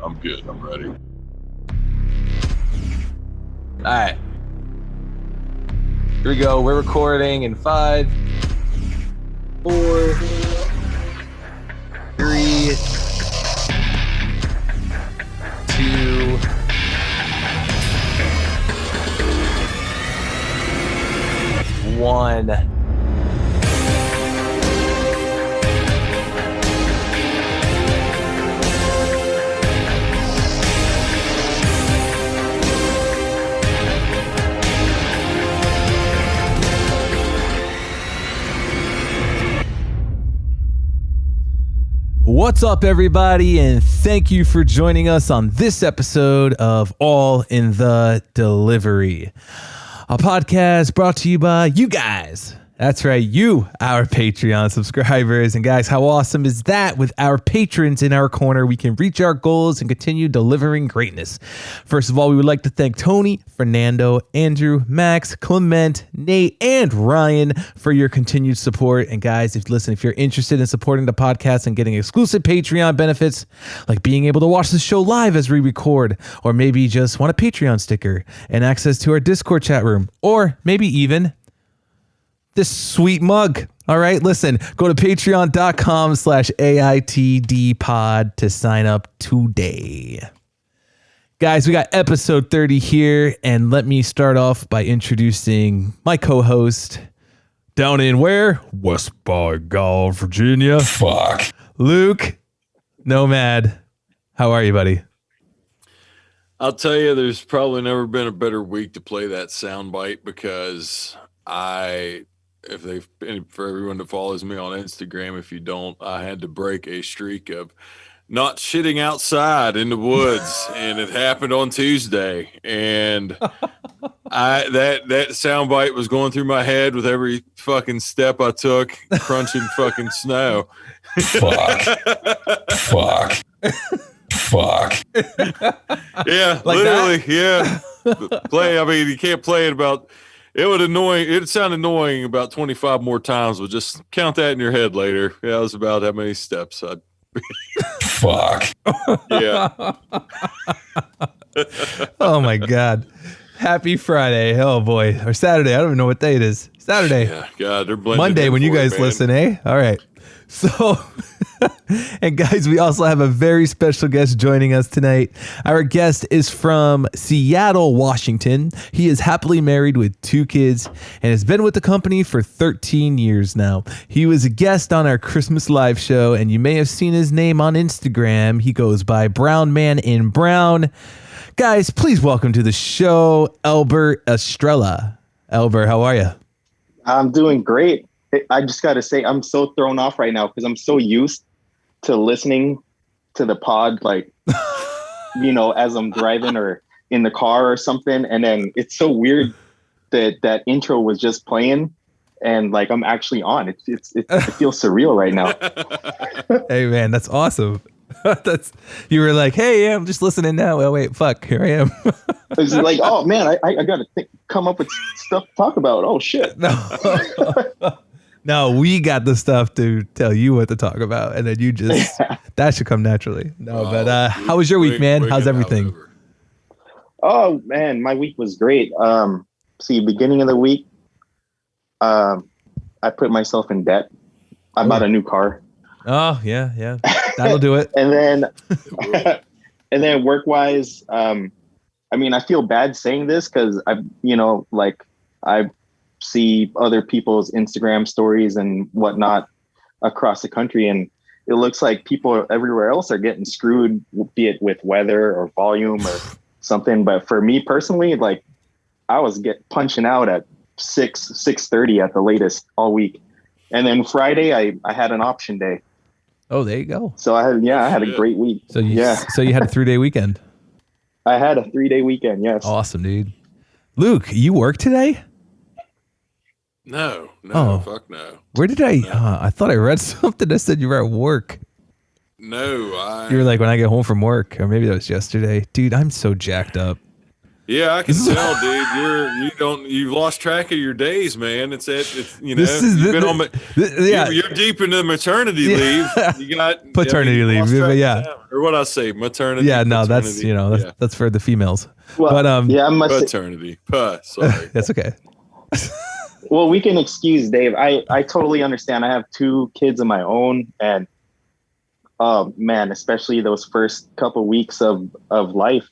I'm good. I'm ready. All right. Here we go. We're recording in 5, 4, 3, 2, 1. What's up, everybody, and thank you for joining us on this episode of All in the Delivery, a podcast brought to you by you guys. That's right, you, our Patreon subscribers. And guys, how awesome is that? With our patrons in our corner, we can reach our goals and continue delivering greatness. First of all, we would like to thank Tony, Fernando, Andrew, Max, Clement, Nate, and Ryan for your continued support. And guys, if you're interested in supporting the podcast and getting exclusive Patreon benefits, like being able to watch the show live as we record, or maybe just want a Patreon sticker and access to our Discord chat room, or maybe even this sweet mug. All right, listen, go to patreon.com/AITDpod to sign up today. Guys, we got episode 30 here, and let me start off by introducing my co-host down in where? West by Gall, Virginia. Fuck. Luke Nomad. How are you, buddy? I'll tell you, there's probably never been a better week to play that soundbite because for everyone that follows me on Instagram, if you don't, I had to break a streak of not shitting outside in the woods, and it happened on Tuesday. And that soundbite was going through my head with every fucking step I took, crunching fucking snow. Fuck. Yeah, Like literally, that? yeah. You can't play it about. It sounded annoying about 25 more times, but just count that in your head later. Yeah, that was about how many steps I'd. Fuck. Yeah. Oh my God. Happy Friday. Oh boy. Or Saturday. I don't even know what day it is. Saturday. Yeah, God, they're blending Monday in when you for it, guys man. listen, eh? All right. So, and guys, we also have a very special guest joining us tonight. Our guest is from Seattle, Washington. He is happily married with 2 kids and has been with the company for 13 years now. He was a guest on our Christmas live show, and you may have seen his name on Instagram. He goes by Brown Man in Brown. Guys, please welcome to the show, Elbert Estrella. Elbert, how are you? I'm doing great. I just got to say, I'm so thrown off right now because I'm so used to listening to the pod, like, as I'm driving or in the car or something. And then it's so weird that intro was just playing and like I'm actually on. It feels surreal right now. Hey, man, that's awesome. You were like, hey, yeah, I'm just listening now. Oh, wait, fuck, here I am. It's like, oh, man, I got to come up with stuff to talk about. Oh, shit. No, we got the stuff to tell you what to talk about, and then you just that should come naturally. No, but how was your week, man? How's everything? Oh man, my week was great. Beginning of the week, I put myself in debt. I bought a new car. Oh yeah, that'll do it. and then work wise, I feel bad saying this because I see other people's Instagram stories and whatnot across the country. And it looks like people everywhere else are getting screwed, be it with weather or volume or something. But for me personally, like I was punching out at 6:30 at the latest all week. And then Friday, I had an option day. Oh, there you go. So I had a great week. So you had a 3-day weekend. I had a 3-day weekend. Yes. Awesome, dude. Luke, you work today? No, fuck no. Where did I thought I read something that said you were at work. No, You were like, when I get home from work, or maybe that was yesterday. Dude, I'm so jacked up. Yeah, I can tell, dude. You've lost track of your days, man. It's you know, you've been on. Yeah, you're deep into maternity leave. You got paternity leave. Yeah, or what I say, maternity. Yeah, no, that's paternity. that's for the females. Well, But yeah, I must say, paternity. Sorry. that's okay. well, we can excuse Dave. I totally understand. I have 2 kids of my own, and man, especially those first couple weeks of life,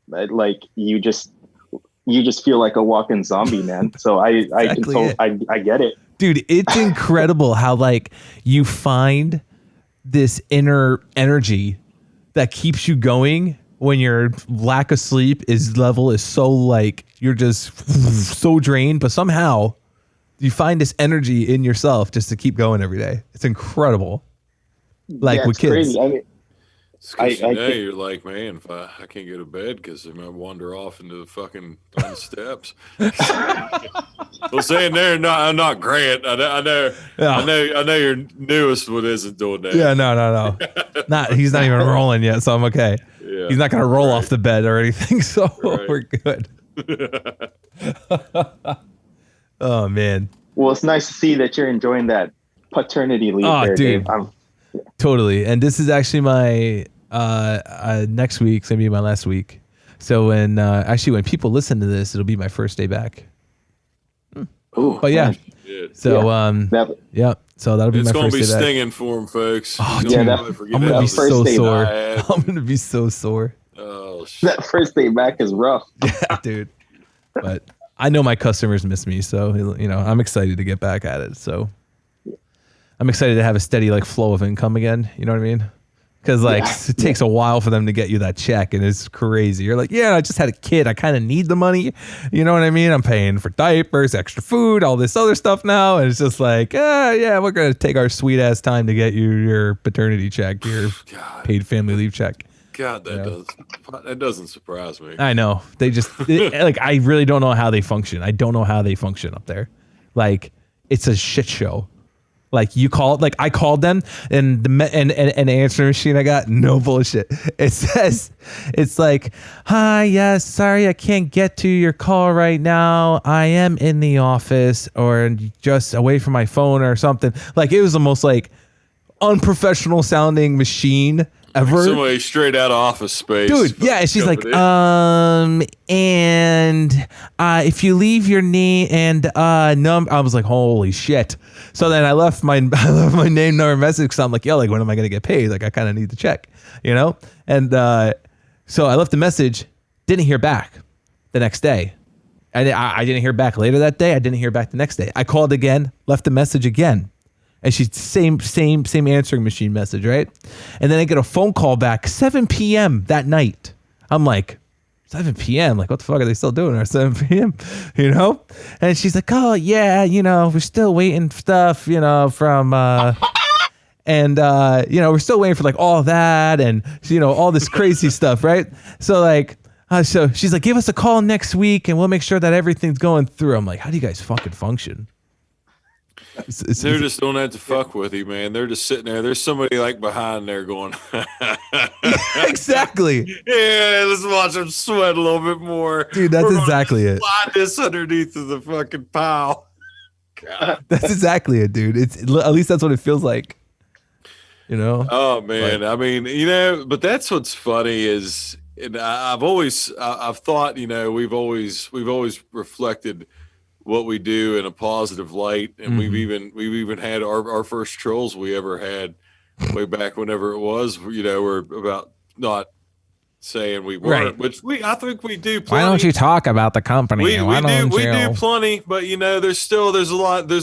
like you just feel like a walking zombie, man. So I get it, dude. It's incredible how like you find this inner energy that keeps you going when your lack of sleep is so like you're just so drained, but somehow you find this energy in yourself just to keep going every day. It's incredible. Like yeah, with kids. crazy. I mean, You're like, man, if I can't go to bed because I might wander off into the fucking on the steps. Well, saying I'm not Grant. I know your newest one isn't doing that. Yeah, no. He's not even rolling yet, so I'm okay. Yeah, he's not gonna roll off the bed or anything, so we're good. Oh man. Well, it's nice to see that you're enjoying that paternity leave. Oh, there, dude. Dave. Totally. And this is actually my next week's gonna be my last week. So when people listen to this, it'll be my first day back. Ooh, but yeah. So yeah. So that'll be my first day back. It's gonna be stinging for him, folks. Oh, dude, I'm gonna be so sore. I'm gonna be so sore. Oh shit. That first day back is rough. Yeah, dude. But I know my customers miss me, so I'm excited to get back at it. So I'm excited to have a steady like flow of income again. You know what I mean? Because it takes a while for them to get you that check, and it's crazy. You're like, yeah, I just had a kid. I kind of need the money. You know what I mean? I'm paying for diapers, extra food, all this other stuff now, and it's just like, yeah, we're gonna take our sweet ass time to get you your paternity check, your paid family leave check. God, that doesn't surprise me. I know. They just like I really don't know how they function. I don't know how they function up there. Like it's a shit show. Like I called them and the answering machine I got, no bullshit. It says, it's like, hi, yes, sorry, I can't get to your call right now. I am in the office or just away from my phone or something. Like it was the most like unprofessional sounding machine ever. Somebody straight out of Office Space. Dude, yeah, and she's like, and if you leave your name and number, I was like, holy shit. So then I left my name, number, message because I'm like, yo, like when am I gonna get paid? Like I kind of need the check, And so I left a message, didn't hear back the next day. I didn't hear back later that day. I didn't hear back the next day. I called again, left a message again. And she's same answering machine message, right? And then I get a phone call back 7 p.m. that night. I'm like, 7 p.m. Like, what the fuck are they still doing at 7 p.m.? And she's like, oh yeah, we're still waiting for stuff, from and we're still waiting for like all that and all this crazy stuff, right? So like so she's like, give us a call next week and we'll make sure that everything's going through. I'm like, how do you guys fucking function? They're just don't have to fuck with you, man. They're just sitting there. There's somebody like behind there going, exactly. Yeah, let's watch them sweat a little bit more. Dude, that's exactly it. Slide this underneath of the fucking pile. God. That's exactly it, dude. At least that's what it feels like. Oh man, I mean, but that's what's funny is, and I've thought, we've always reflected what we do in a positive light, and we've even had our first trolls we ever had way back whenever it was, we're about not saying we weren't, which I think we do plenty. Why don't you talk about the company? We do plenty, but there's a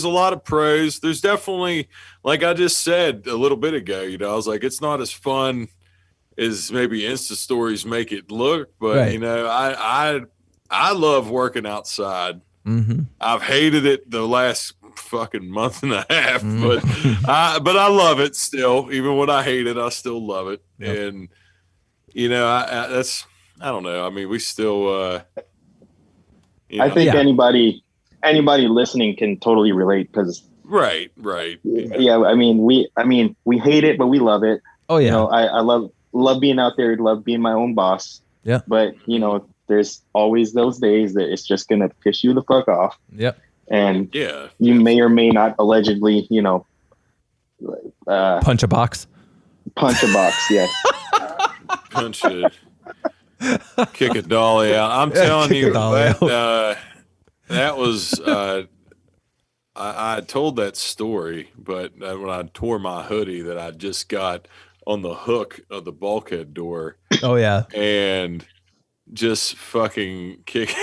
lot of pros. There's definitely, like I just said a little bit ago, I was like, it's not as fun as maybe Insta stories make it look, but I love working outside. Mm-hmm. I've hated it the last fucking month and a half, but I love it still. Even when I hate it, I still love it. Yep. And I don't know. I mean, we still. I think anybody listening can totally relate because. Right. Yeah, I mean, we hate it, but we love it. Oh yeah. I love being out there. Love being my own boss. Yeah. But there's always those days that it's just going to piss you the fuck off. Yep. And Yeah. you may or may not allegedly, Punch a box. punch a box. Yes. Punch it. Kick a dolly out. I'm telling Kick a you, dolly that was, I told that story, but when I tore my hoodie that I just got on the hook of the bulkhead door Oh yeah. and just fucking kick.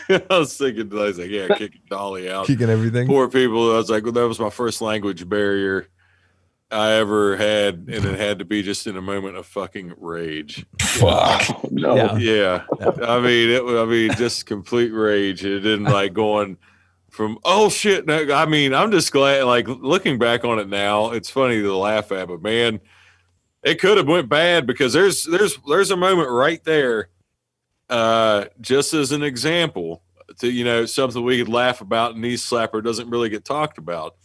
I was like, yeah, kick a dolly out. Kicking everything. Poor people. I was like, well, that was my first language barrier I ever had, and it had to be just in a moment of fucking rage. Fuck. No. Yeah. Yeah. I mean, just complete rage. It didn't like going from, oh shit. No, I mean, I'm just glad, like looking back on it now, it's funny to laugh at, but man, it could have went bad because there's a moment right there, just as an example to, something we could laugh about, knee slapper doesn't really get talked about.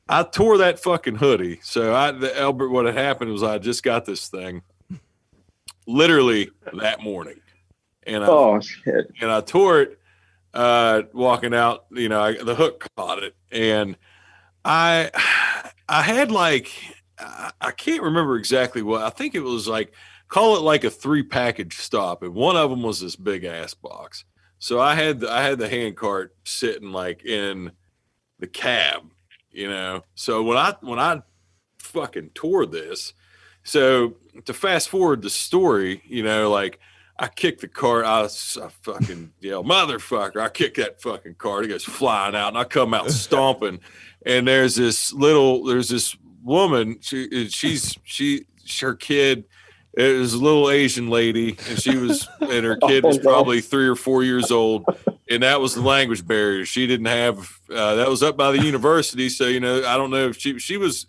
I tore that fucking hoodie. So Elbert, what had happened was I just got this thing literally that morning. And shit. And I tore it walking out, the hook caught it. And I had like, I can't remember exactly what, I think it was like, call it like a 3-package stop. And one of them was this big ass box. So I had the hand cart sitting like in the cab. So when I fucking tore this, so to fast forward the story, like I kicked the cart, I fucking yell, motherfucker, I kick that fucking cart, it goes flying out, and I come out stomping, and there's this woman, her kid, it was a little Asian lady, and her kid was probably 3 or 4 years old. And that was the language barrier. She didn't have, that was up by the university. So, I don't know if she was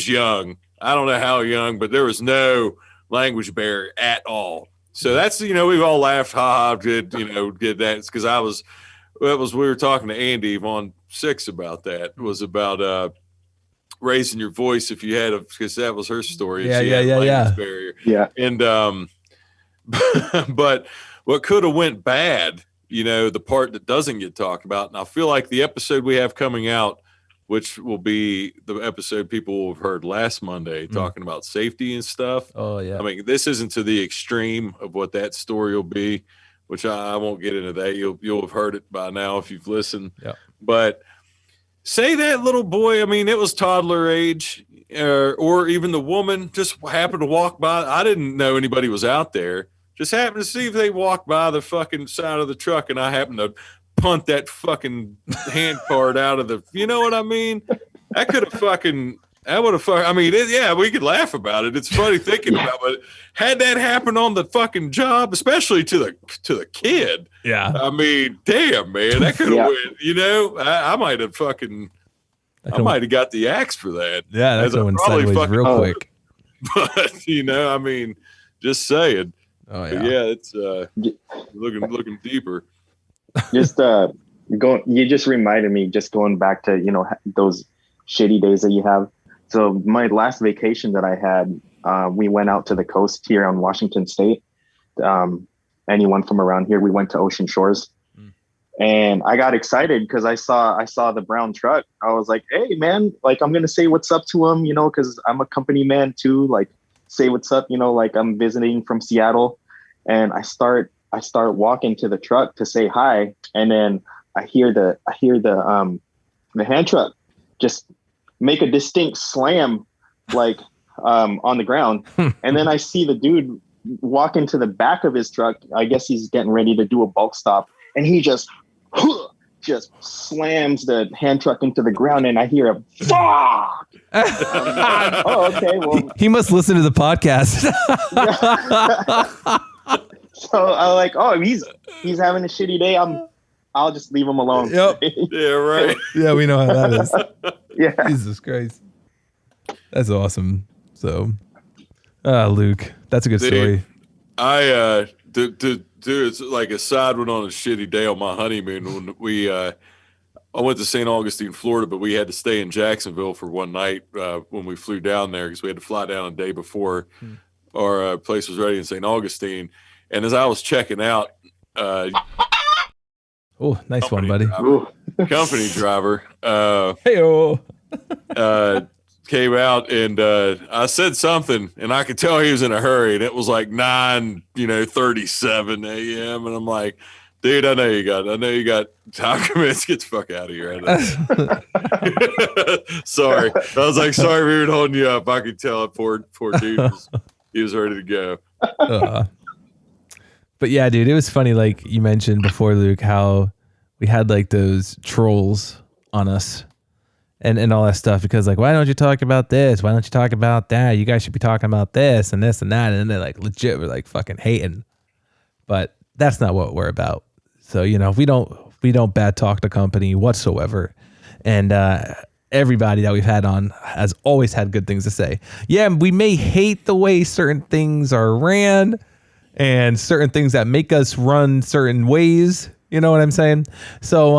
young. I don't know how young, but there was no language barrier at all. So that's, we've all laughed, did that. It's because we were talking to Andy on 6 about that. It was about, raising your voice if you had because that was her story. Yeah. Barrier. Yeah. And, but what could have went bad, the part that doesn't get talked about. And I feel like the episode we have coming out, which will be the episode people will have heard last Monday talking about safety and stuff. Oh yeah. I mean, this isn't to the extreme of what that story will be, which I won't get into that. You'll have heard it by now if you've listened. Yeah. But say that little boy, I mean, it was toddler age, or even the woman just happened to walk by. I didn't know anybody was out there. Just happened to see if they walked by the fucking side of the truck, and I happened to punt that fucking hand cart out of the, you know what I mean? That could have fucking, that would have, I mean, we could laugh about it. It's funny thinking about, but had that happened on the fucking job, especially to the kid. Yeah. I mean, damn, man, that could have went, I might have fucking, I might have got the axe for that. Yeah, that's going sideways real quick. But, I mean, just saying. Oh yeah. But yeah, it's looking deeper. Just you just reminded me, just going back to those shitty days that you have. So my last vacation that I had, we went out to the coast here on Washington State. Anyone from around here, we went to Ocean Shores, and I got excited because I saw the brown truck. I was like, hey man, like I'm gonna say what's up to him, because I'm a company man too. Like say what's up, like I'm visiting from Seattle, and I start walking to the truck to say hi, and then I hear the hand truck just make a distinct slam, like on the ground, and then I see the dude walk into the back of his truck. I guess he's getting ready to do a bulk stop, and he just slams the hand truck into the ground, and I hear a fuck. Oh, okay. Well, he must listen to the podcast. So I'm like, oh, he's having a shitty day. I'll just leave him alone. Yep. Yeah, right. Yeah, we know how that is. Yeah. Jesus Christ. That's awesome. So, Luke, that's a good story. It's like a side one on a shitty day on my honeymoon when I went to St. Augustine, Florida, but we had to stay in Jacksonville for one night when we flew down there because we had to fly down a day before our place was ready in St. Augustine. And as I was checking out, Oh, nice one, buddy. Company driver. Hey-o. Came out and I said something and I could tell he was in a hurry, and it was like 9:37 a.m. and I'm like, dude, I know you got time commits. Get the fuck out of here. Sorry. I was like, sorry we were holding you up. I could tell it. Poor dude he was ready to go. But yeah, dude, it was funny. Like you mentioned before, Luke, how we had like those trolls on us and all that stuff, because like, why don't you talk about this? Why don't you talk about that? You guys should be talking about this and this and that. And then they're like legit, we're like fucking hating, but that's not what we're about. So, you know, we don't bad talk the company whatsoever. And, everybody that we've had on has always had good things to say. Yeah, we may hate the way certain things are ran and certain things that make us run certain ways. You know what I'm saying? So,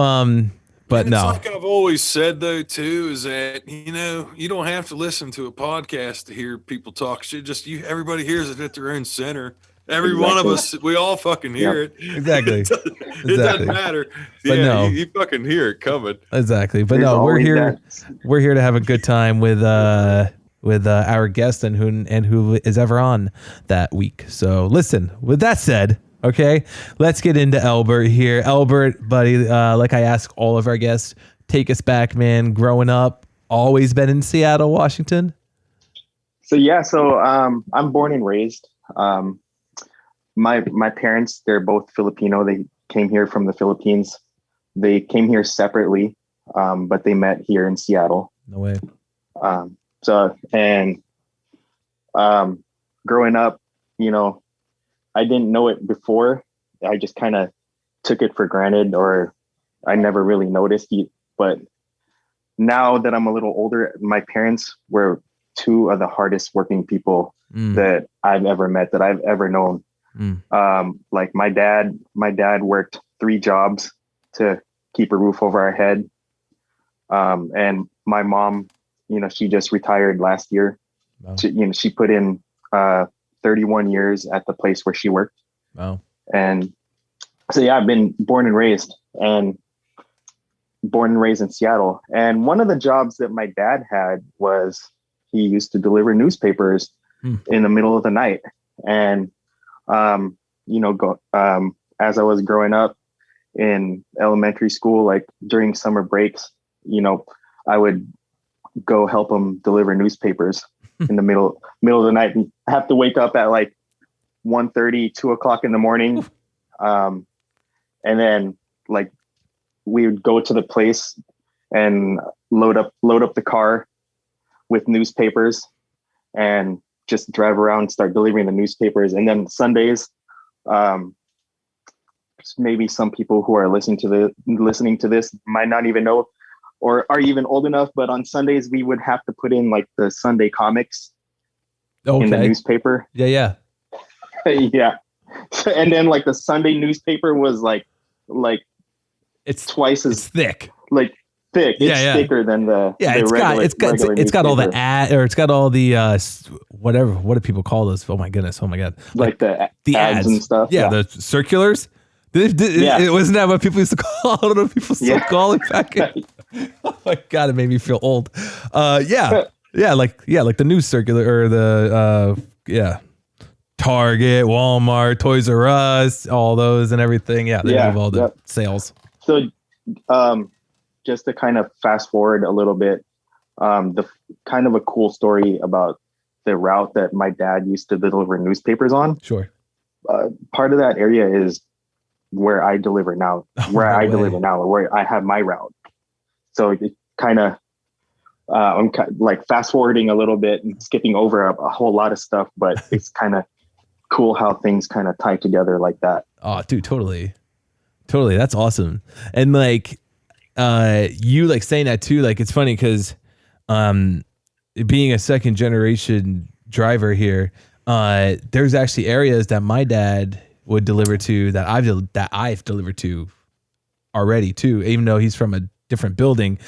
but it's no. Like I've always said though too, is that, you know, you don't have to listen to a podcast to hear people talk shit. Just everybody hears it at their own center. Every one of us, we all fucking hear it. Exactly. It doesn't matter. But no. you fucking hear it coming. Exactly. But There's no, we're here. that. We're here to have a good time with our guest and who is ever on that week. So listen, with that said, okay, let's get into Elbert here. Elbert, buddy, like I ask all of our guests, take us back, man. Growing up, always been in Seattle, Washington? So I'm born and raised. My parents, they're both Filipino. They came here from the Philippines. They came here separately, but they met here in Seattle. No way. Growing up, you know, I didn't know it before. I just kind of took it for granted, or I never really noticed it. But now that I'm a little older, my parents were two of the hardest working people that I've ever met, that I've ever known. Like my dad worked 3 jobs to keep a roof over our head. And my mom, you know, she just retired last year. Wow. She put in 31 years at the place where she worked. Wow. And so, yeah, I've been born and raised in Seattle. And one of the jobs that my dad had was he used to deliver newspapers in the middle of the night. And as I was growing up in elementary school, like during summer breaks, you know, I would go help him deliver newspapers in the middle of the night, and have to wake up at like 1:30, 2 o'clock in the morning. And then like we would go to the place and load up the car with newspapers and just drive around and start delivering the newspapers. And then Sundays, maybe some people who are listening to this might not even know or are even old enough, but on Sundays we would have to put in like the Sunday comics in the newspaper. Yeah. Yeah. And then like the Sunday newspaper was like it's twice as thick. Like thick. It's thicker than the it's got all the ad, or it's got all the whatever. What do people call those? Oh my god! Like the ads and stuff. Yeah, the circulars. It wasn't that what people used to call? I don't know if people still call it back. Oh my god! It made me feel old. Like the news circular, or the Target, Walmart, Toys R Us, all those and everything. Yeah, they have all the sales. So, just to kind of fast forward a little bit, the kind of a cool story about the route that my dad used to deliver newspapers on. Sure. Part of that area is where I deliver now, where I have my route. So it kind of, I'm like fast forwarding a little bit and skipping over a whole lot of stuff, but it's kind of cool how things kind of tie together like that. Oh, dude, totally. That's awesome. And like, you like saying that too, like it's funny because being a second generation driver here, there's actually areas that my dad would deliver to that I've delivered to already too, even though he's from a different building.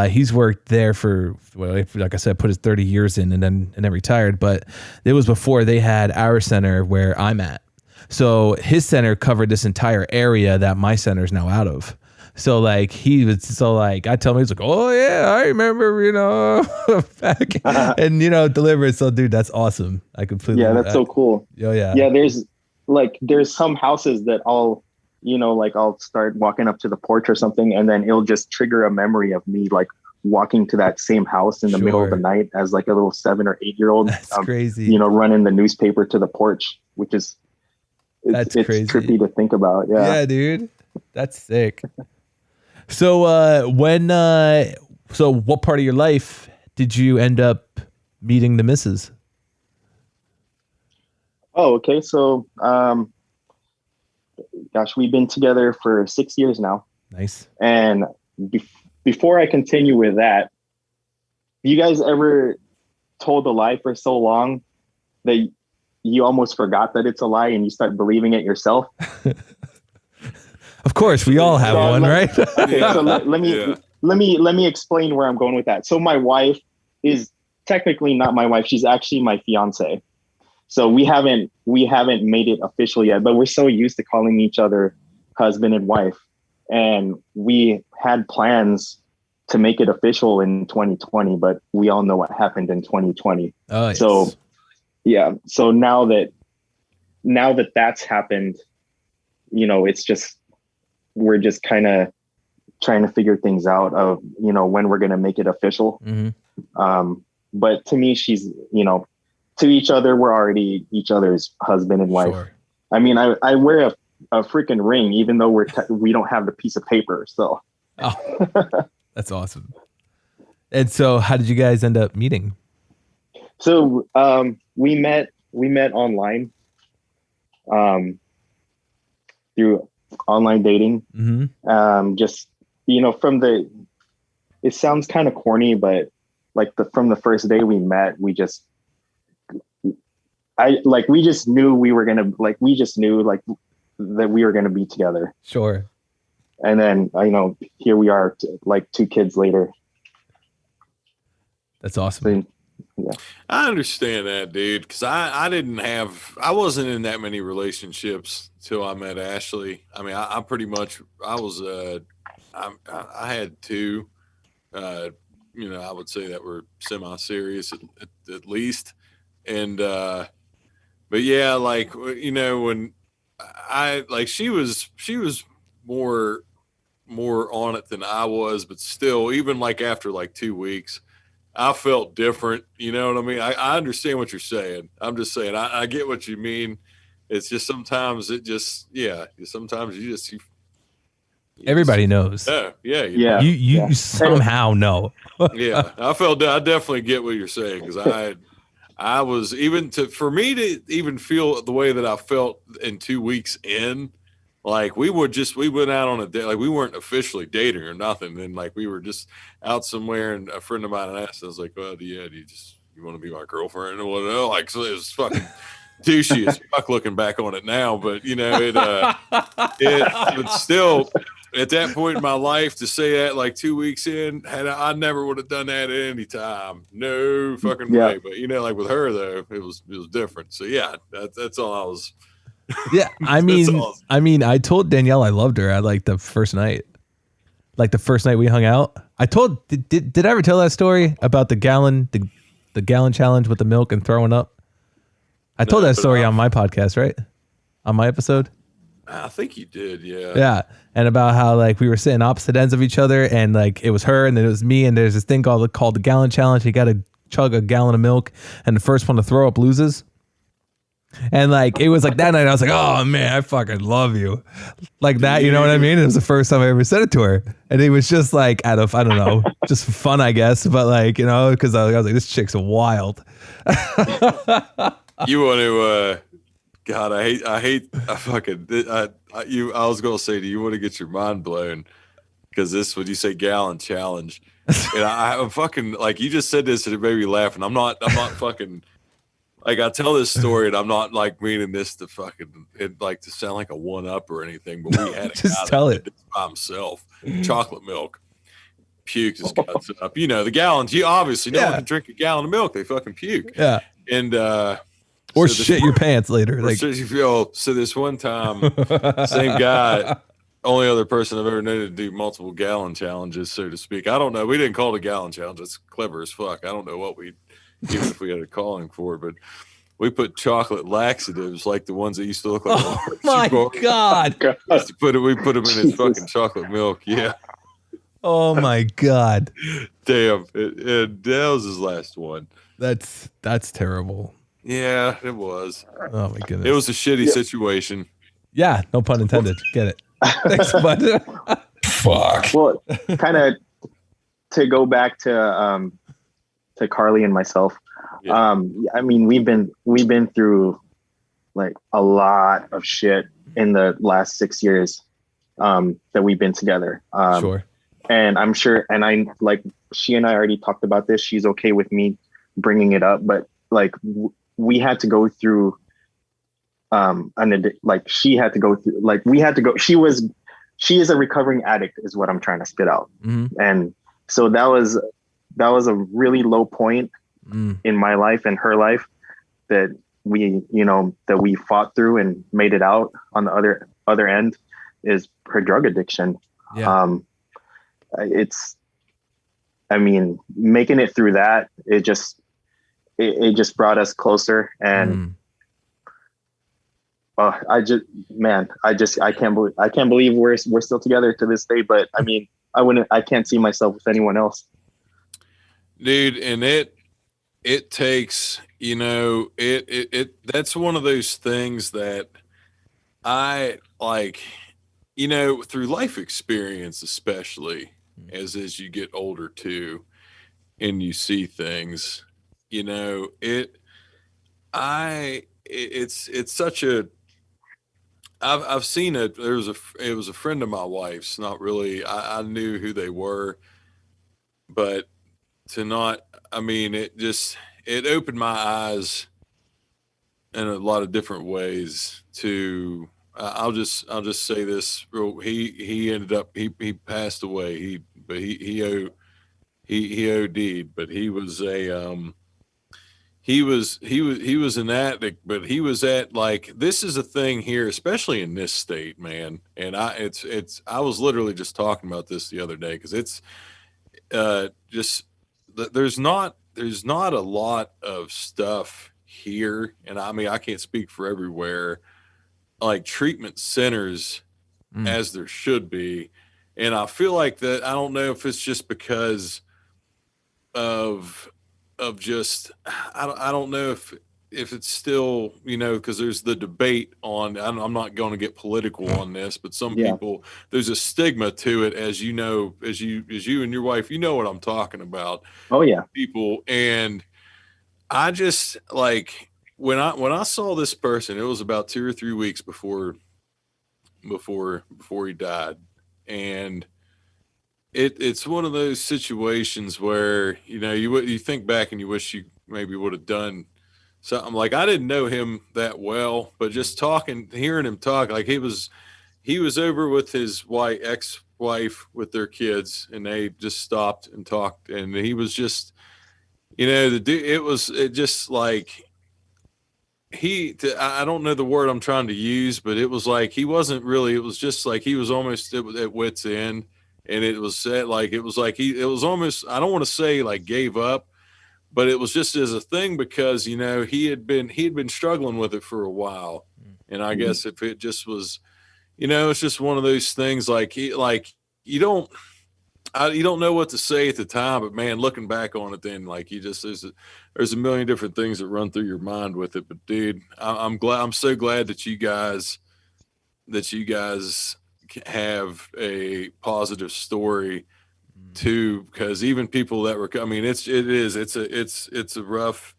He's worked there for, well, like I said, put his 30 years in and then retired, but it was before they had our center where I'm at. So his center covered this entire area that my center is now out of. So like I tell him, he's like, oh yeah, I remember, back and deliver it. So dude, that's awesome. I completely that's so cool. Oh yeah. Yeah, there's some houses that I'll start walking up to the porch or something, and then it'll just trigger a memory of me like walking to that same house in the middle of the night as like a little 7 or 8 year old. That's crazy. Running the newspaper to the porch, which is it's crazy. Trippy to think about. Yeah, dude, that's sick. So so what part of your life did you end up meeting the missus? Oh, okay. So, gosh, we've been together for 6 years now. Nice. And before I continue with that, you guys ever told a lie for so long that you almost forgot that it's a lie and you start believing it yourself? Of course, we all have one, right? Okay, so let me explain where I'm going with that. So my wife is technically not my wife; she's actually my fiance. So we haven't made it official yet, but we're so used to calling each other husband and wife, and we had plans to make it official in 2020, but we all know what happened in 2020. Oh, yes. So yeah, so now that that's happened, we're just kind of trying to figure things out of, when we're going to make it official. Mm-hmm. But to me, she's, to each other, we're already each other's husband and wife. Sure. I mean, I wear a freaking ring, even though we don't have the piece of paper. So that's awesome. And so how did you guys end up meeting? So we met online through online dating. Mm-hmm. Just it sounds kind of corny, but like from the first day we met, we just knew that we were gonna be together. Sure. And then here we are, like 2 kids later. That's awesome. Yeah. I understand that, dude, because I wasn't in that many relationships till I met Ashley. I mean, I pretty much, I had 2, I would say that were semi-serious at least. And, but yeah, like, when she was more on it than I was, but still, even like after like 2 weeks, I felt different. You know what I mean? I understand what you're saying. I'm just saying, I get what you mean. It's just sometimes sometimes you everybody knows. Yeah. You somehow know. Yeah. I definitely get what you're saying. Cause I was for me to even feel the way that I felt in 2 weeks in, like we went out on a date, like we weren't officially dating or nothing. And like, we were just out somewhere, and a friend of mine asked, I was like, well, do you want to be my girlfriend or whatever? Like, so it was fucking douchey as fuck looking back on it now, but it's still at that point in my life to say that like 2 weeks in, I never would have done that at any time. No fucking way. But like with her though, it was different. So yeah, that's all I was. Yeah, I mean, awesome. I told Danielle I loved her at like the first night we hung out. Did I ever tell that story about the gallon challenge with the milk and throwing up? I told that story on my podcast, right? On my episode. I think you did, yeah. Yeah, and about how like we were sitting opposite ends of each other, and like it was her, and then it was me, and there's this thing called the gallon challenge. You got to chug a gallon of milk, and the first one to throw up loses. And like it was like that night, I was like, "Oh man, I fucking love you," like that. You know what I mean? It was the first time I ever said it to her, and it was just like out of, I don't know, just fun, I guess. But like, because I was like, "This chick's wild." You want to? God, I was gonna say, do you want to get your mind blown? Because this, when you say gallon challenge, and I'm fucking like, you just said this and it made me laugh, and I'm not fucking. Like, I tell this story, and I'm not like meaning this to fucking to sound like a one up or anything, but we had a just guy tell that it did this by himself. Chocolate milk, puked his guts up. The gallons. You obviously no one can drink a gallon of milk; they fucking puke. Yeah. And Or So shit your pants later. Like, so this one time, same guy, only other person I've ever known to do multiple gallon challenges, so to speak. I don't know. We didn't call it a gallon challenge. It's clever as fuck. I don't know what even if we had a calling for it, but we put chocolate laxatives like the ones that used to look like. oh my God. We put them in his fucking chocolate milk. Yeah. Oh my God. Damn. That was his last one. That's terrible. Yeah, it was. Oh my goodness. It was a shitty situation. Yeah, no pun intended. Get it. Thanks, bud. Fuck. Well, kind of to go back to Carly and myself. Yeah. I mean, we've been through like a lot of shit in the last 6 years that we've been together. Sure. And I'm sure, and I like she and I already talked about this. She's okay with me bringing it up, but like we had to go through she had to go through, like we had to go, she is a recovering addict is what I'm trying to spit out. Mm-hmm. And so that was a really low point in my life and her life that we fought through and made it out on the other end is her drug addiction. Yeah. Making it through that, it just brought us closer. And I can't believe we're still together to this day. But I mean, I can't see myself with anyone else, dude. And it takes, that's one of those things that I like, through life experience, especially as you get older too, and you see things, it's such a, I've seen it. It was a friend of my wife's, not really, I knew who they were, but it opened my eyes in a lot of different ways to, I'll just say this real, he ended up, he passed away. He OD'd, but he was an addict, but he was at, like, this is a thing here, especially in this state, man. And I was literally just talking about this the other day, because it's there's not a lot of stuff here, and I mean, I can't speak for everywhere, like treatment centers as there should be. And I feel like that, I don't know if it's just because of just, I don't know if it's still, because there's the debate on, I'm not going to get political on this, but some people, there's a stigma to it, as you and your wife, what I'm talking about. Oh yeah. People. And I just, like, when I saw this person, it was about 2 or 3 weeks before he died. And it's one of those situations where, you think back and you wish you maybe would have done something. Like, I didn't know him that well, but just hearing him talk, like he was over with his ex-wife with their kids, and they just stopped and talked, and he was just, it just like, I don't know the word I'm trying to use, but it was like, he wasn't really, it was just like, he was almost at wit's end. And it was said, like, it was almost, I don't want to say like gave up, but it was just as a thing, because, he had been struggling with it for a while. And I guess if it just was, it's just one of those things, like, you don't know what to say at the time, but man, looking back on it, then, like, there's a million different things that run through your mind with it. But dude, I'm so glad that you guys have a positive story too, because even people that were, I mean, it's a rough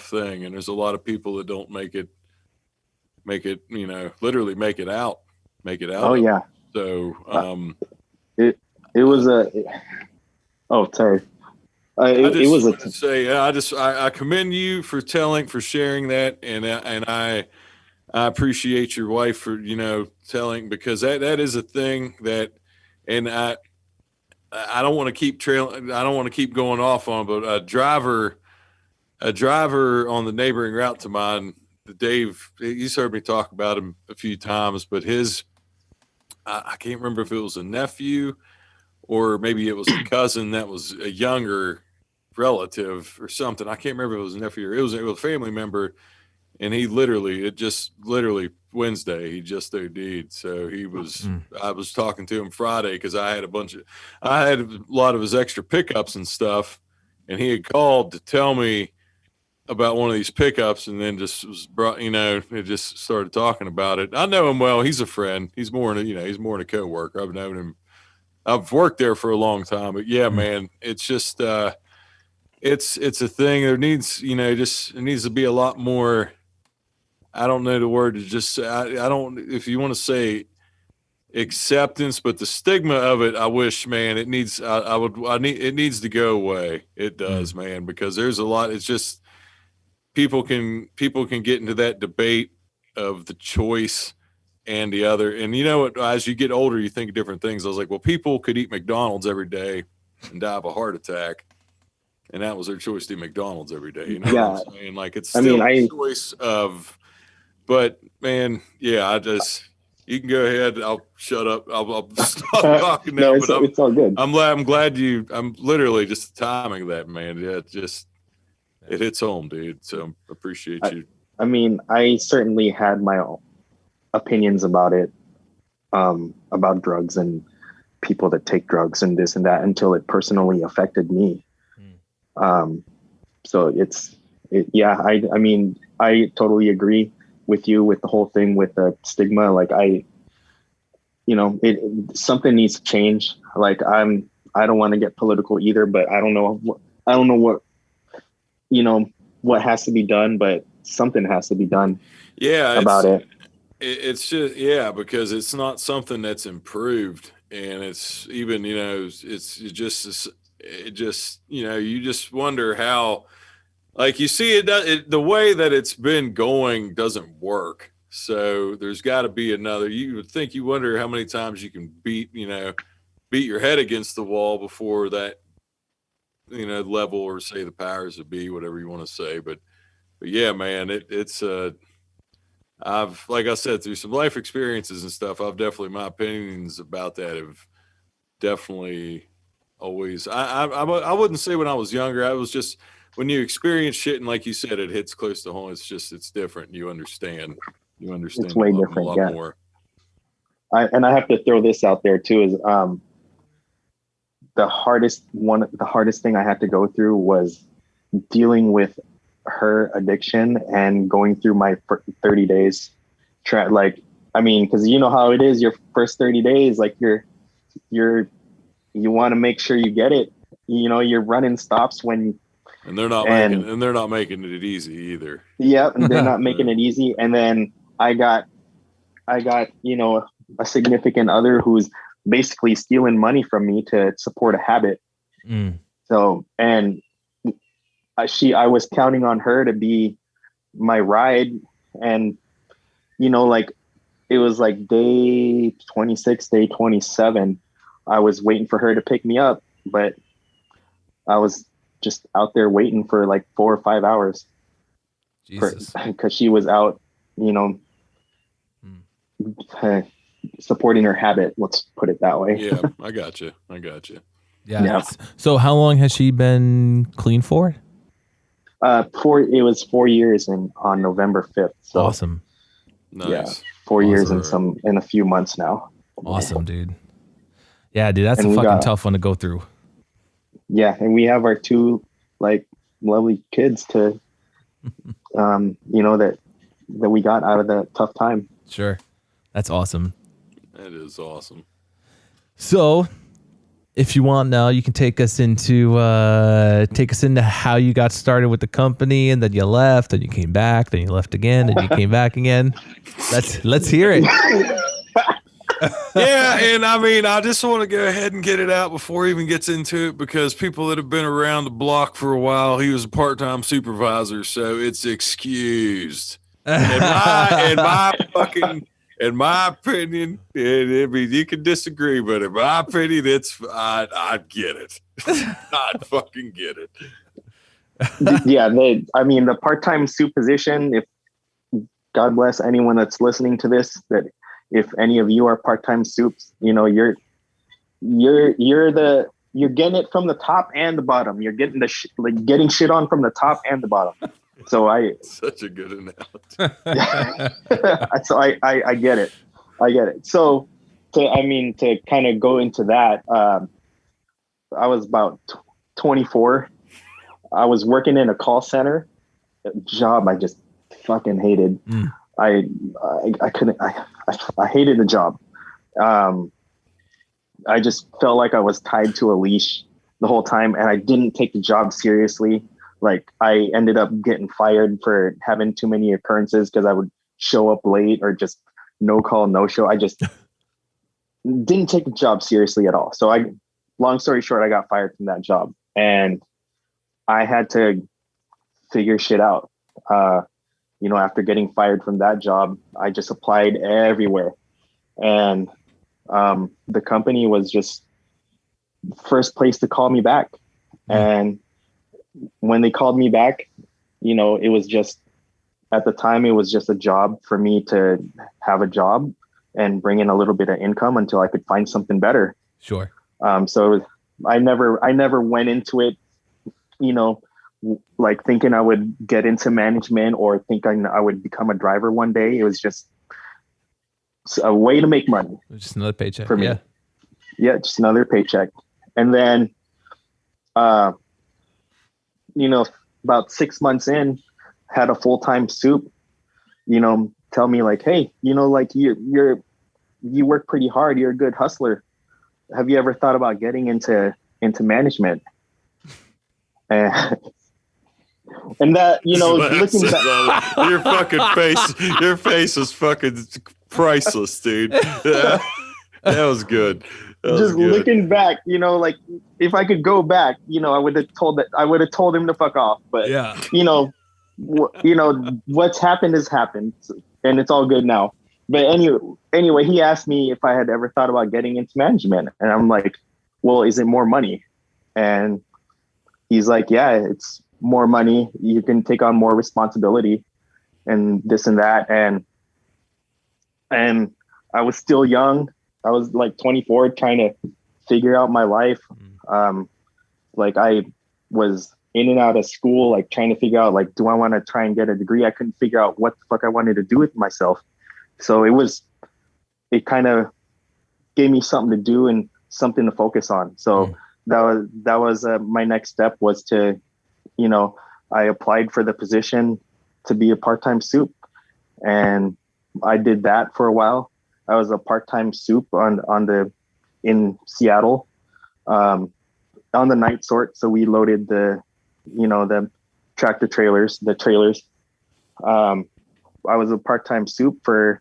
thing, and there's a lot of people that don't make it, literally make it out. Oh yeah. So it was sorry. I commend you for sharing that, and I appreciate your wife for, telling, because that is a thing that, and I don't want to keep going off on, but a driver a driver on the neighboring route to mine, Dave, he's heard me talk about him a few times, but I can't remember if it was a nephew or maybe it was a cousin that was a younger relative or something. I can't remember if it was a nephew or it was a family member. And he literally Wednesday, he just OD'd. So I was talking to him Friday because I had a lot of his extra pickups and stuff. And he had called to tell me about one of these pickups and then just was brought, it just started talking about it. I know him well. He's a friend. He's more than a coworker. I've known him. I've worked there for a long time, but yeah, man, it's just, it's a thing. There needs, it needs to be a lot more. I don't know the word to just say. I don't, if you want to say acceptance, but the stigma of it, I wish, man, it needs, it needs to go away. It does, man, because there's a lot. It's just, people can get into that debate of the choice and the other. And as you get older, you think of different things. I was like, well, people could eat McDonald's every day and die of a heart attack. And that was their choice to eat McDonald's every day. You know what I'm saying? Like, it's still a choice of, but man, yeah, you can go ahead. I'll shut up. I'll stop talking now. No, it's all good. I'm glad I'm literally just the timing of that, man. Yeah, it hits home, dude. So appreciate you. I mean, I certainly had my own opinions about it, about drugs and people that take drugs and this and that until it personally affected me. So I mean, I totally agree with you with the whole thing with the stigma. Like something needs to change. Like I don't want to get political either, but I don't know what has to be done, but something has to be done. Yeah, about it. It's just, because it's not something that's improved, and it's even, you just wonder how, like, you see the way that it's been going doesn't work. So there's got to be another. You would think, you wonder how many times you can beat your head against the wall before that, level, or say the powers that be, whatever you want to say. But yeah, man, it's I've, like I said, through some life experiences and stuff, my opinions about that have definitely always, I wouldn't say when I was younger. I was just, when you experience shit and like you said, it hits close to home. It's different. You understand it's way different, a lot more. I have to throw this out there too, is the hardest thing I had to go through was dealing with her addiction and going through my 30 days because you know how it is, your first 30 days, like you want to make sure you get it. You're running stops when, and they're not making it easy either. Yeah, and they're not making it easy. And then I got a significant other who's basically stealing money from me to support a habit. So, and I was counting on her to be my ride, and it was like day 26, day 27. I was waiting for her to pick me up, but I was just out there waiting for like 4 or 5 hours. Jesus. Because she was out, supporting her habit. Let's put it that way. Yeah, I got you. Yeah. So how long has she been clean for? It was 4 years on November 5th. So awesome. Nice. Yeah, 4 years in a few months now. Awesome, dude. Yeah, dude, that's a fucking tough one to go through. Yeah, and we have our 2 like lovely kids to, that we got out of that tough time. Sure, that's awesome. That is awesome. So, if you want now, you can take us into how you got started with the company, and then you left, and you came back, then you left again, and you came back again. Let's hear it. Yeah, and I mean, I just want to go ahead and get it out before he even gets into it, because people that have been around the block for a while, he was a part-time supervisor, so it's excused. In my opinion, you can disagree, but in my opinion, I'd get it. I'd fucking get it. Yeah, the part-time soup position, if God bless anyone that's listening to this, that if any of you are part-time soups, you're getting it from the top and the bottom. You're getting getting shit on from the top and the bottom. So Such a good analogy. so I get it. I get it. So to kind of go into that, I was about 24. I was working in a call center, a job I just fucking hated. I couldn't, I hated the job. I just felt like I was tied to a leash the whole time, and I didn't take the job seriously. Like, I ended up getting fired for having too many occurrences because I would show up late or just no call, no show. I just didn't take the job seriously at all. So long story short, I got fired from that job, and I had to figure shit out. After getting fired from that job, I just applied everywhere. And the company was just first place to call me back. And when they called me back, it was just, at the time, it was just a job for me to have a job and bring in a little bit of income until I could find something better. Sure. So I never went into it, like thinking I would get into management or thinking I would become a driver one day. It was just a way to make money. Just another paycheck for me. Yeah. Yeah, just another paycheck. And then, about 6 months in, had a full-time soup, tell me like, hey, like you work pretty hard. You're a good hustler. Have you ever thought about getting into management? And that, looking back, your face is fucking priceless, dude. That was good. Looking back, like if I could go back, I would have told him to fuck off. But yeah, what's happened has happened, and it's all good now. But anyway, he asked me if I had ever thought about getting into management, and I'm like, well, is it more money? And he's like, yeah, it's more money. You can take on more responsibility and this and that. And I was still young. I was like 24, trying to figure out my life. Like, I was in and out of school, like trying to figure out, like, do I want to try and get a degree? I couldn't figure out what the fuck I wanted to do with myself. So it kind of gave me something to do and something to focus on. So that was my next step, was to, I applied for the position to be a part-time soup, and I did that for a while. I was a part-time soup in Seattle, on the night sort. So we loaded the tractor trailers, the trailers. I was a part-time soup for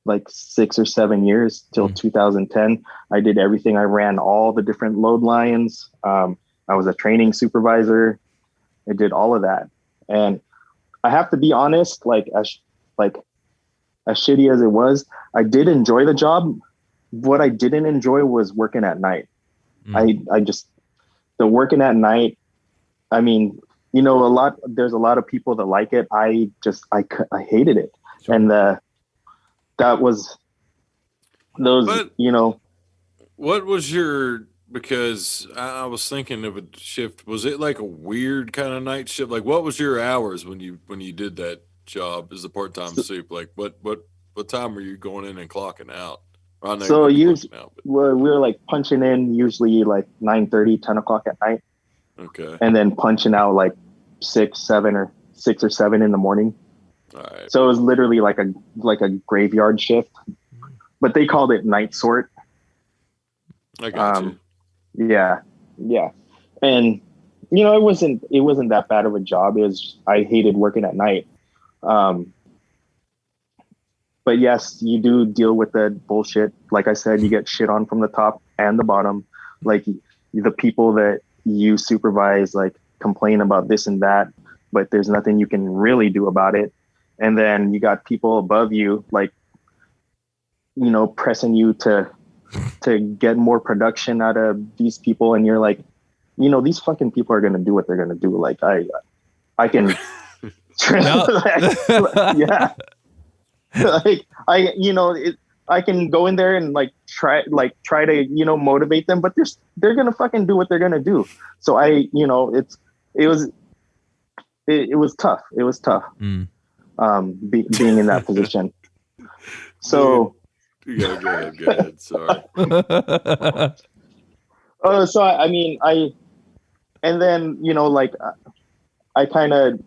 like 6 or 7 years till 2010. I did everything. I ran all the different load lines. I was a training supervisor. I did all of that. And I have to be honest, as shitty as it was, I did enjoy the job. What I didn't enjoy was working at night. The working at night, I mean, there's a lot of people that like it. I hated it. Sure. And that was those, but what was because I was thinking of a shift. Was it like a weird kind of night shift? Like, what was your hours when you did that job as a part-time soup? Like, what time were you going in and clocking out? So we were like punching in usually like 9:30, 10 o'clock at night. Okay. And then punching out like 6 or 7 in the morning. All right. So it was literally like a graveyard shift, but they called it night sort. I got you. Yeah. And it wasn't that bad of a job. I hated working at night. But yes, you do deal with the bullshit. Like I said, you get shit on from the top and the bottom. Like, the people that you supervise, like, complain about this and that, but there's nothing you can really do about it. And then you got people above you, like, pressing you to get more production out of these people. And you're like, these fucking people are going to do what they're going to do. Like I can, yeah. Like I can go in there and try to, motivate them, but they're going to fucking do what they're going to do. So it was tough. It was tough. Being in that position. So go ahead. Sorry. So and then, I kind of,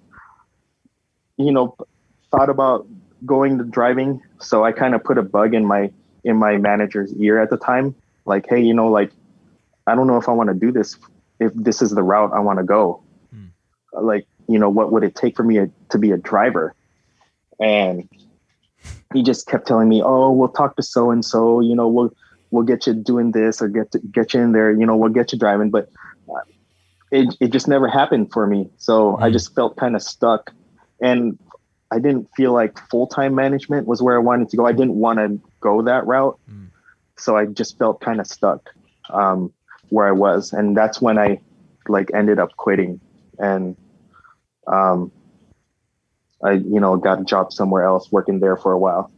thought about going to driving. So I kind of put a bug in my manager's ear at the time. Like, hey, I don't know if I want to do this, if this is the route I want to go. What would it take for me to be a driver? And he just kept telling me, oh, we'll talk to so-and-so, we'll get you doing this or get you in there, we'll get you driving. But it just never happened for me. So I just felt kind of stuck, and I didn't feel like full-time management was where I wanted to go. I didn't want to go that route. So I just felt kind of stuck where I was. And that's when I ended up quitting, and I, got a job somewhere else, working there for a while.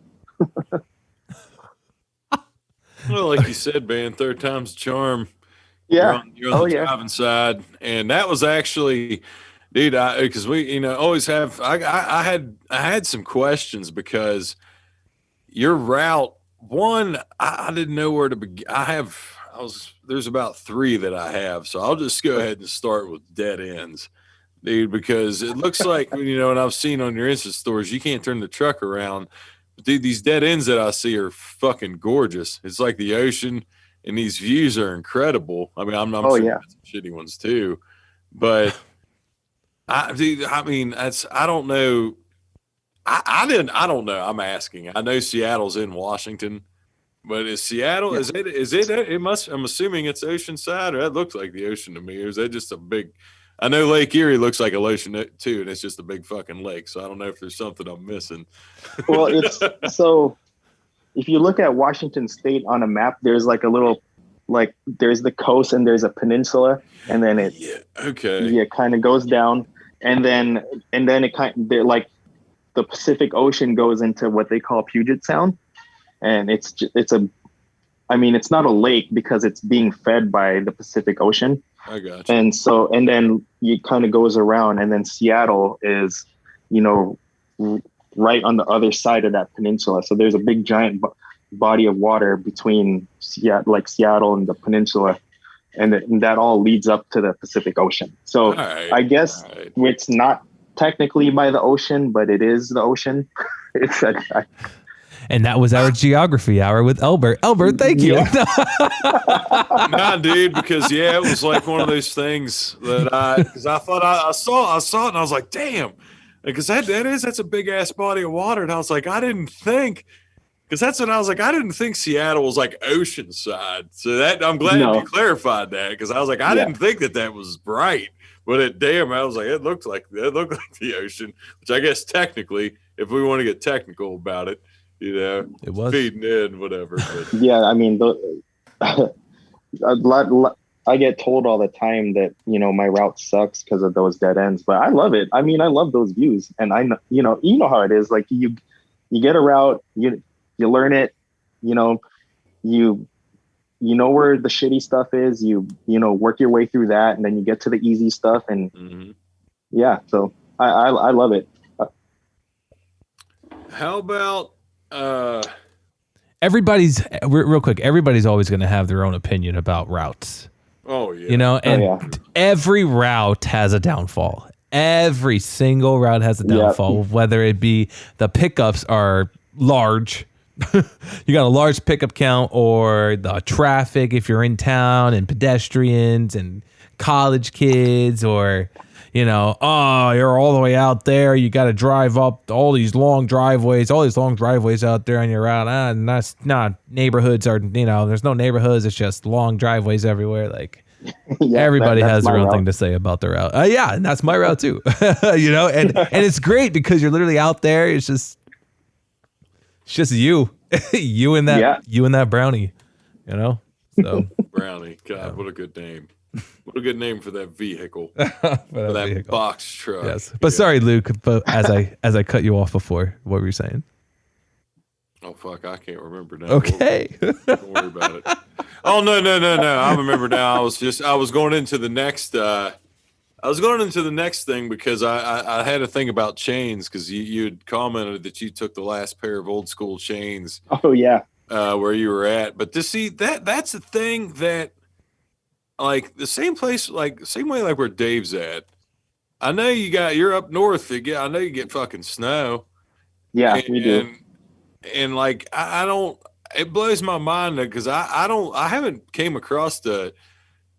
Well, like you said, man, third time's a charm. Yeah. You're on the driving side. And that was actually, dude, because we, always have, I had some questions because your route, one, I didn't know where to begin. There's about 3 that I have. So I'll just go ahead and start with dead ends. Dude, because it looks like, and I've seen on your Insta stories, you can't turn the truck around. But dude, these dead ends that I see are fucking gorgeous. It's like the ocean, and these views are incredible. I mean, I'm sure you got some shitty ones too, but I don't know. I don't know. I'm asking. I know Seattle's in Washington, but is Seattle, is it must, I'm assuming it's Oceanside, or that looks like the ocean to me. Or is that just a big, I know Lake Erie looks like a ocean too, and it's just a big fucking lake. So I don't know if there's something I'm missing. Well, so if you look at Washington State on a map, there's a little, there's the coast and there's a peninsula, and then it kind of goes down, and then it the Pacific Ocean goes into what they call Puget Sound, and it's not a lake because it's being fed by the Pacific Ocean. I got you. And then it kind of goes around, and then Seattle is, right on the other side of that peninsula. So there's a big giant body of water between Seattle and the peninsula, and that all leads up to the Pacific Ocean. So I guess it's not technically by the ocean, but it is the ocean. And that was our geography hour with Elbert. Elbert, thank you. Yeah. Nah, dude, because it was like one of those things that because I thought I saw it, and I was like, damn, because that's a big ass body of water, and I was like, I didn't think, because that's what I was like, I didn't think Seattle was like oceanside. So that I'm glad you clarified that, because I was like, I didn't think that was right, but I was like, it looked like the ocean, which I guess technically, if we want to get technical about it. It was feeding in, whatever. But. Yeah, I mean, I get told all the time that my route sucks because of those dead ends, but I love it. I mean, I love those views, and I know you know how it is. Like you get a route, you learn it, you know where the shitty stuff is. You work your way through that, and then you get to the easy stuff, and so I love it. How about? Everybody's real quick. Everybody's always going to have their own opinion about routes. Oh yeah. And every route has a downfall. Every single route has a downfall, whether it be the pickups are large. You got a large pickup count, or the traffic if you're in town, and pedestrians and college kids, or you're all the way out there. You got to drive up all these long driveways out there on your route. And that's not neighborhoods are, there's no neighborhoods. It's just long driveways everywhere. Like everybody has their own thing to say about the route. And that's my route too. And it's great because you're literally out there. It's just you, you and that brownie, So Brownie. God, what a good name. What a good name for that vehicle. For that vehicle. box truck. Yes. But sorry, Luke, but as I cut you off before, what were you saying? Oh fuck, I can't remember now. Okay. Don't worry about it. Oh no. I remember now. I was going into the next thing because I had a thing about chains because you had commented that you took the last pair of old school chains. Oh yeah. Where you were at. But to see that's a thing that like the same place, like same way like where Dave's at. I know you're up north. I know you get fucking snow. Yeah, we do. And like I don't. It blows my mind because I haven't came across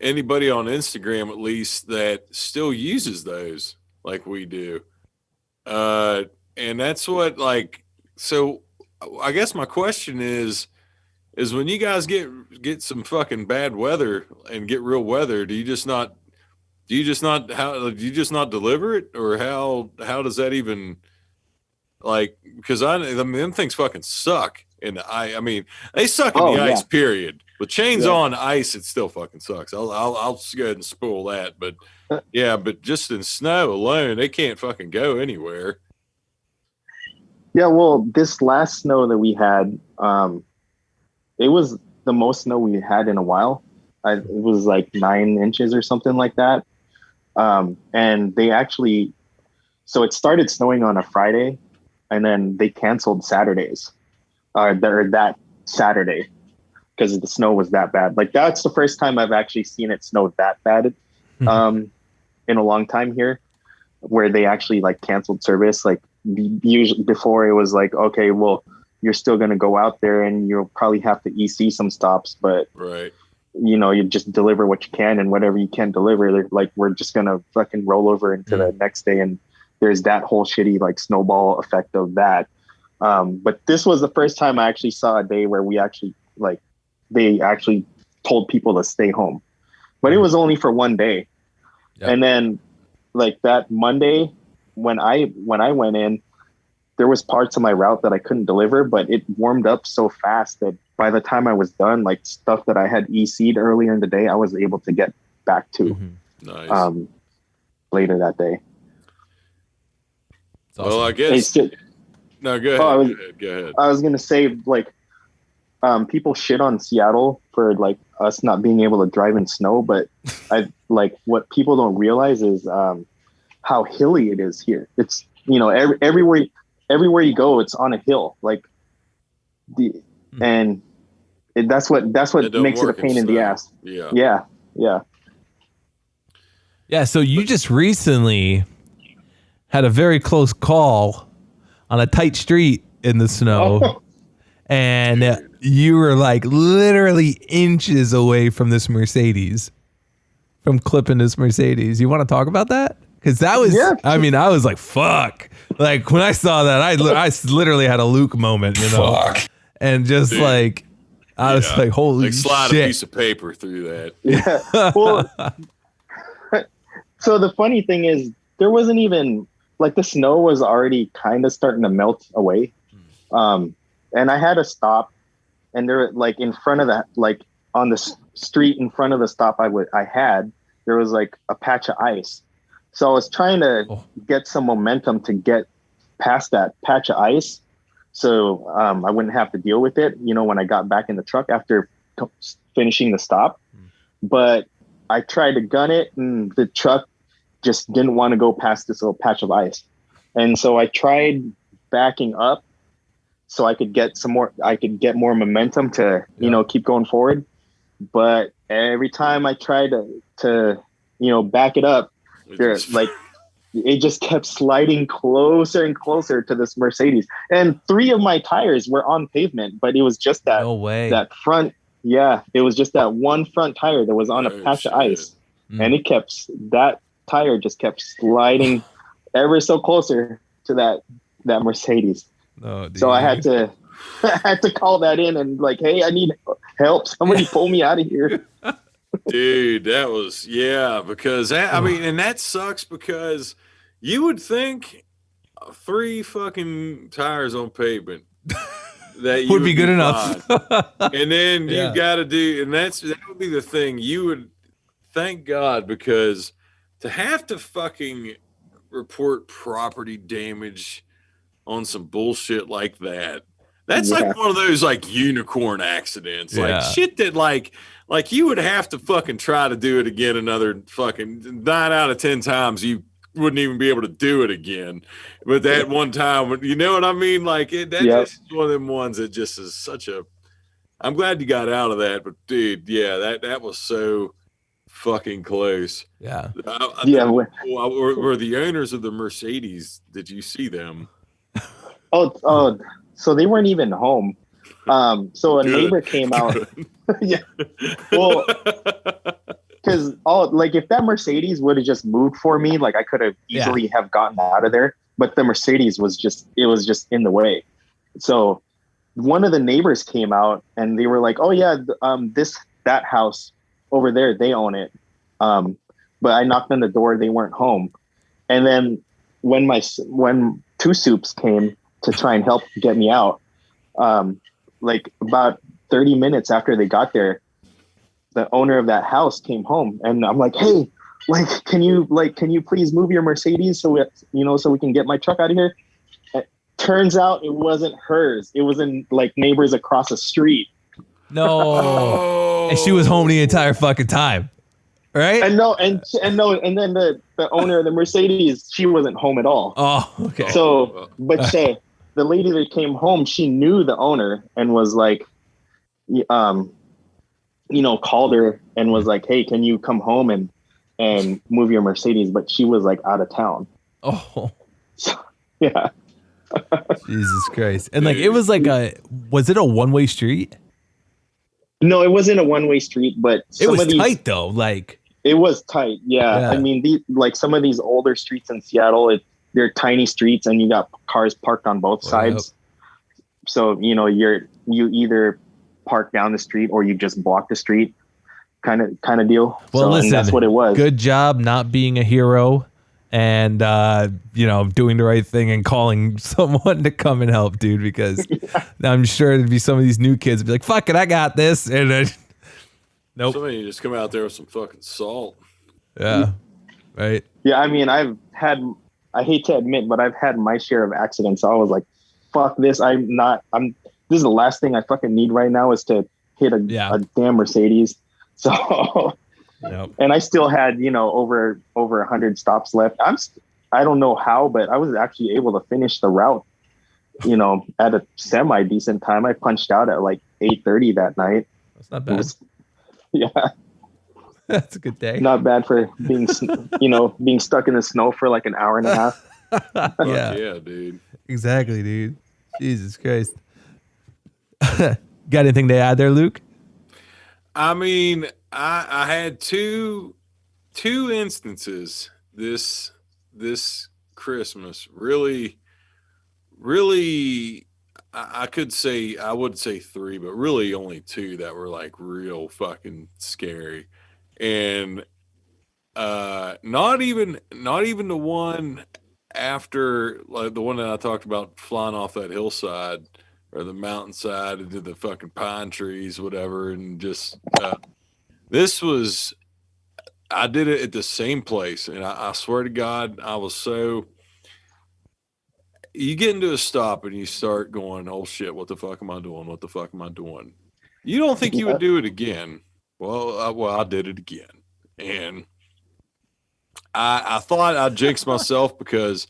anybody on Instagram at least that still uses those like we do. And that's what like. So I guess my question is when you guys get some fucking bad weather and get real weather, do you just not deliver it, or how does that even like? Because them things fucking suck in the ice. I mean, they suck in the ice. Period. With chains on ice, it still fucking sucks. I'll just go ahead and spoil that. But yeah, but just in snow alone, they can't fucking go anywhere. Yeah, well, this last snow that we had, it was the most snow we had in a while. It was like 9 inches or something like that. And they actually, so it started snowing on a Friday, and then they canceled Saturdays, that Saturday, because the snow was that bad. Like that's the first time I've actually seen it snow that bad, in a long time here, where they actually like canceled service. Like usually before it was like, okay, well, you're still going to go out there and you'll probably have to EC some stops, but right. You just deliver what you can, and whatever you can deliver, like we're just going to fucking roll over into the next day. And there's that whole shitty like snowball effect of that. But this was the first time I actually saw a day where we actually like, they actually told people to stay home, but it was only for one day. Yep. And then like that Monday when I went in, there was parts of my route that I couldn't deliver, but it warmed up so fast that by the time I was done, like stuff that I had EC'd earlier in the day, I was able to get back to later that day. Awesome. Well, I guess. No, go ahead. Go ahead. I was going to say, like, people shit on Seattle for like us not being able to drive in snow, but what people don't realize is how hilly it is here. It's, everywhere you go, it's on a hill. Like that's what makes it a pain in the ass. Yeah. So you just recently had a very close call on a tight street in the snow, and you were like literally inches away from this Mercedes, from clipping this Mercedes. You want to talk about that? Because that was, I mean, I was like, fuck. Like when I saw that, I literally had a Luke moment, Fuck. And just like, I was like, holy shit. Slide a piece of paper through that. Yeah. Well, so the funny thing is, there wasn't even, like the snow was already kind of starting to melt away. And I had to stop, and there, like in front of that, like on the street in front of the stop I had, there was like a patch of ice. So I was trying to get some momentum to get past that patch of ice, so I wouldn't have to deal with it, when I got back in the truck after finishing the stop. But I tried to gun it, and the truck just didn't want to go past this little patch of ice. And so I tried backing up so I could get more momentum to, keep going forward. But every time I tried to back it up, it just kept sliding closer and closer to this Mercedes. And 3 of my tires were on pavement, but it was just that, that front. Yeah. It was just that one front tire that was on a patch of ice. And that tire just kept sliding ever so closer to that Mercedes. So I had to call that in and like, hey, I need help. Somebody pull me out of here. Dude, that was, because I mean, and that sucks because you would think 3 fucking tires on pavement that would be good enough. And then you got to do, and that would be the thing. You would thank God, because to have to fucking report property damage on some bullshit like that. That's Yeah. like one of those like unicorn accidents, like Yeah. shit that like you would have to fucking try to do it again another fucking 9 out of 10 times. You wouldn't even be able to do it again. But that one time, you know what I mean? Like that Yep. just is one of them ones that just is such a. I'm glad you got out of that, but dude, yeah, that was so fucking close. Yeah. Yeah. Were the owners of the Mercedes? Did you see them? Oh, so they weren't even home. So a Good. neighbor came out. Yeah. Well, because like if that Mercedes would have just moved for me, like I could have easily have gotten out of there. But the Mercedes was just in the way. So one of the neighbors came out and they were like, "Oh yeah, that house over there, they own it." But I knocked on the door, they weren't home. And then when Two Soups came to try and help get me out, like about 30 minutes after they got there, the owner of that house came home, and I'm like, "Hey, can you please move your Mercedes so we can get my truck out of here?" Turns out it wasn't hers. It was in like neighbors across the street. No. And she was home the entire fucking time. Right? And then the owner of the Mercedes, she wasn't home at all. Oh, okay. So, but the lady that came home, she knew the owner and was like, called her and was like, "Hey, can you come home and move your Mercedes?" But she was like out of town. Oh. So, yeah. Jesus Christ. And like it was like was it a one-way street? No, it wasn't a one-way street, but it was tight though. Like it was tight. Yeah. I mean, some of these older streets in Seattle, they're tiny streets and you got cars parked on both sides. Yep. So, you either park down the street or you just block the street kind of deal. Well, listen, and that's what it was. Good job not being a hero and, doing the right thing and calling someone to come and help, dude, because I'm sure there'd be some of these new kids be like, "Fuck it, I got this." And then, nope. Somebody just come out there with some fucking salt. Yeah. Right. Yeah. I mean, I hate to admit, but I've had my share of accidents. So I was like, fuck this. This is the last thing I fucking need right now is to hit a damn Mercedes. So, yep. And I still had, over 100 stops left. I don't know how, but I was actually able to finish the route, at a semi decent time. I punched out at like 8:30 that night. That's not bad. Yeah. That's a good day. Not bad for being, being stuck in the snow for like an hour and a half. Yeah, dude. Exactly, dude. Jesus Christ. Got anything to add there, Luke? I mean, I had two instances this Christmas. Really, I would say three, but really only two that were like real fucking scary. And not even the one after, like the one that I talked about flying off that hillside or the mountainside into the fucking pine trees, whatever. And just, this was, I did it at the same place. And I swear to God, you get into a stop and you start going, "Oh shit, what the fuck am I doing? What the fuck am I doing?" You don't think you would do it again. Well, I did it again. And I thought I'd jinx myself because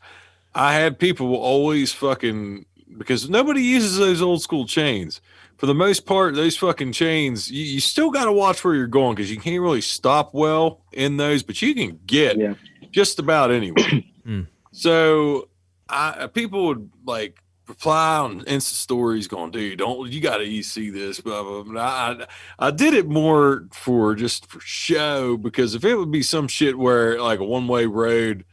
I had people always because nobody uses those old school chains. For the most part, those fucking chains, you still got to watch where you're going because you can't really stop well in those, but you can get just about anywhere. So people would like reply on Insta stories going, "Dude, you got to see this, blah, blah, blah." I did it more for show, because if it would be some shit where like a one-way road,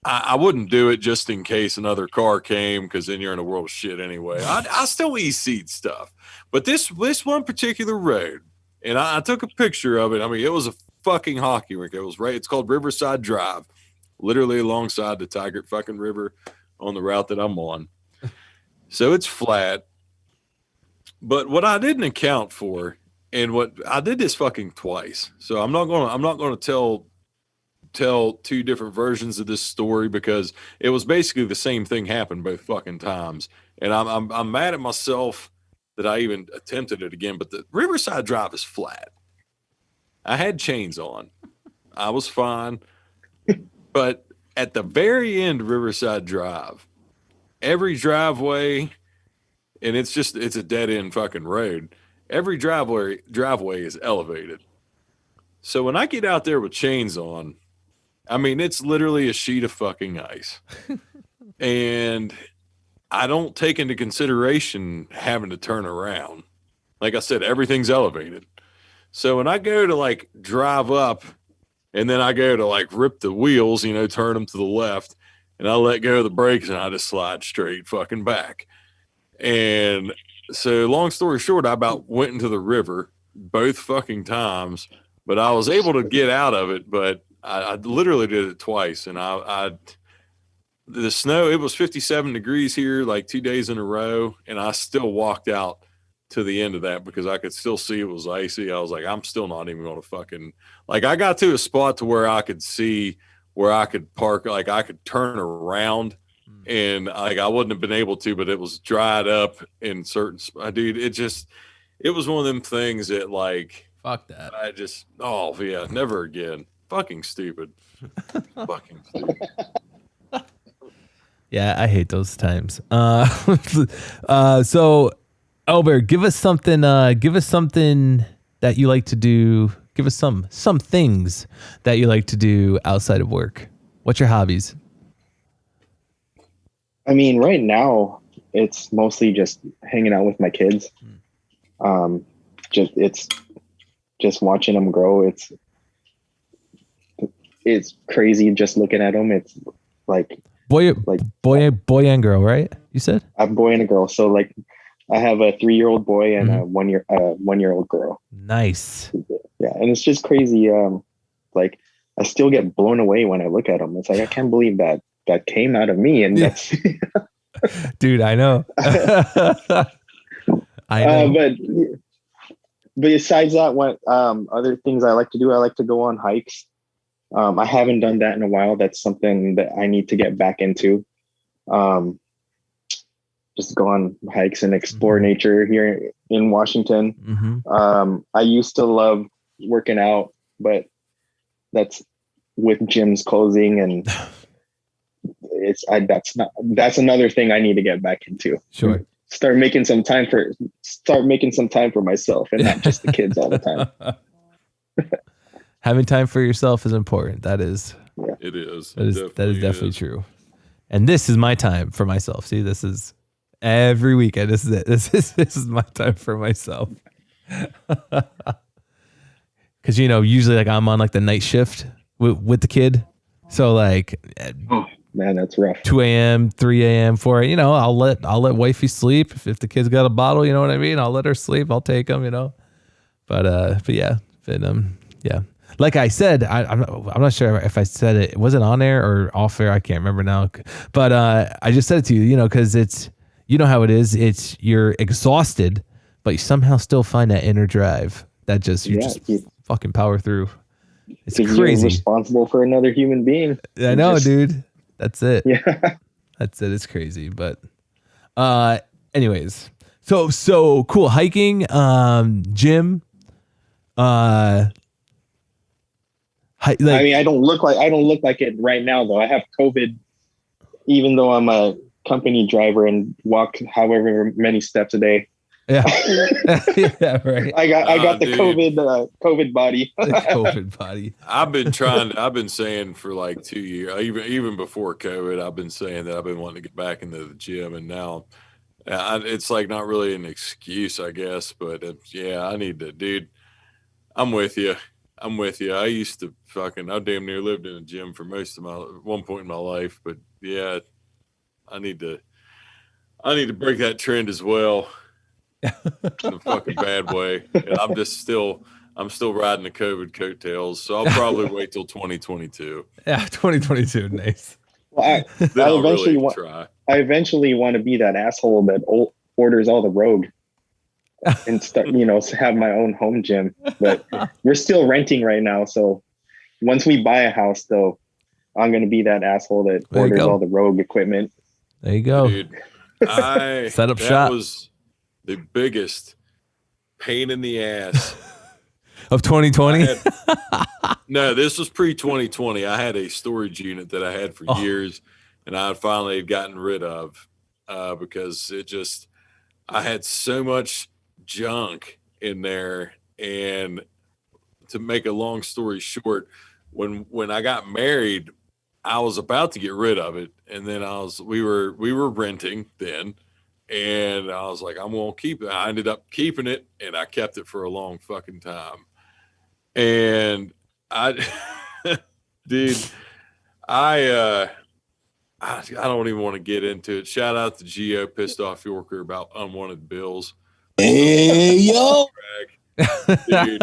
I wouldn't do it just in case another car came, because then you're in a world of shit anyway. I still EC'd stuff. But this one particular road, and I took a picture of it. I mean, it was a fucking hockey rink. It's called Riverside Drive, literally alongside the Tigert fucking River on the route that I'm on. So it's flat. But what I didn't account for, And what I did this fucking twice. So I'm not gonna tell two different versions of this story because it was basically the same thing happened both fucking times. And I'm mad at myself that I even attempted it again. But the Riverside Drive is flat. I had chains on. I was fine. But at the very end of Riverside Drive, every driveway, and it's a dead end fucking road. Every driveway is elevated. So when I get out there with chains on, I mean, it's literally a sheet of fucking ice. And I don't take into consideration having to turn around. Like I said, everything's elevated. So when I go to like drive up and then I go to like rip the wheels, turn them to the left, and I let go of the brakes and I just slide straight fucking back. And so long story short, I about went into the river both fucking times, but I was able to get out of it. But I literally did it twice. And the snow, it was 57 degrees here, like 2 days in a row. And I still walked out to the end of that because I could still see it was icy. I was like, I'm still not even going to fucking, like, I got to a spot to where I could see where I could park, like I could turn around. And like I wouldn't have been able to, but it was dried up in certain dude. It was one of them things that like fuck that. I just never again. Fucking stupid. Fucking stupid. Yeah, I hate those times. So Elbert, give us something that you like to do. Give us some things that you like to do outside of work. What's your hobbies? I mean, right now it's mostly just hanging out with my kids. Just watching them grow. It's crazy just looking at them. It's like boy and girl, right? You said a boy and a girl. So like, I have a 3-year-old boy and a 1-year-old girl. Nice. Yeah, and it's just crazy. Like I still get blown away when I look at them. It's like I can't believe that came out of me, and that's dude. I know. I know. But besides that, what other things I like to do? I like to go on hikes. I haven't done that in a while. That's something that I need to get back into. Just go on hikes and explore nature here in Washington. I used to love working out, but that's with gyms closing, and that's another thing I need to get back into. Sure. Start making some time for myself and not just the kids all the time. Having time for yourself is important. That is. Yeah. It is. That is definitely true. And this is my time for myself. See, this is every weekend. This is it. This is my time for myself. Because usually like I'm on like the night shift with the kid, so like. Oh man, that's rough. 2 a.m., 3 a.m., 4 a.m. I'll let wifey sleep. If the kid's got a bottle, you know what I mean? I'll let her sleep. I'll take them, But yeah. Yeah. Like I said, I'm not sure if I said it. Was it on air or off air? I can't remember now. But I just said it to you, because it's, how it is. It's you're exhausted, but you somehow still find that inner drive that just fucking power through. It's crazy. You're responsible for another human being. I know, dude. That's it. Yeah. That's it. It's crazy. But anyways. So cool. Hiking, gym. I mean, I don't look like it right now though. I have COVID, even though I'm a company driver and walk however many steps a day. Yeah. Yeah, right. I got the COVID body. The COVID body. I've been saying for like 2 years, even before COVID, I've been saying that I've been wanting to get back into the gym, and now it's like not really an excuse, I guess, but I need to, dude. I'm with you. I used to I damn near lived in a gym for one point in my life, but yeah, I need to break that trend as well. In a fucking bad way. And I'm still riding the COVID coattails, so I'll probably wait till 2022. Yeah, 2022, nice. Well, I eventually want to be that asshole that orders all the Rogue and start, have my own home gym. But we're still renting right now. So once we buy a house, though, I'm going to be that asshole that There you orders go. all the Rogue equipment. There you go. Dude, Set up that shop. was the biggest pain in the ass Of 2020? No, this was pre-2020. I had a storage unit that I had for years, and I finally had gotten rid of because I had so much junk in there. And to make a long story short, when I got married, I was about to get rid of it, and then we were renting then, and I was like, I'm gonna keep it. I ended up keeping it, and I kept it for a long fucking time. And I, dude, I don't even want to get into it. Shout out to Geo, pissed off Yorker about unwanted bills. Hey, yo. Dude,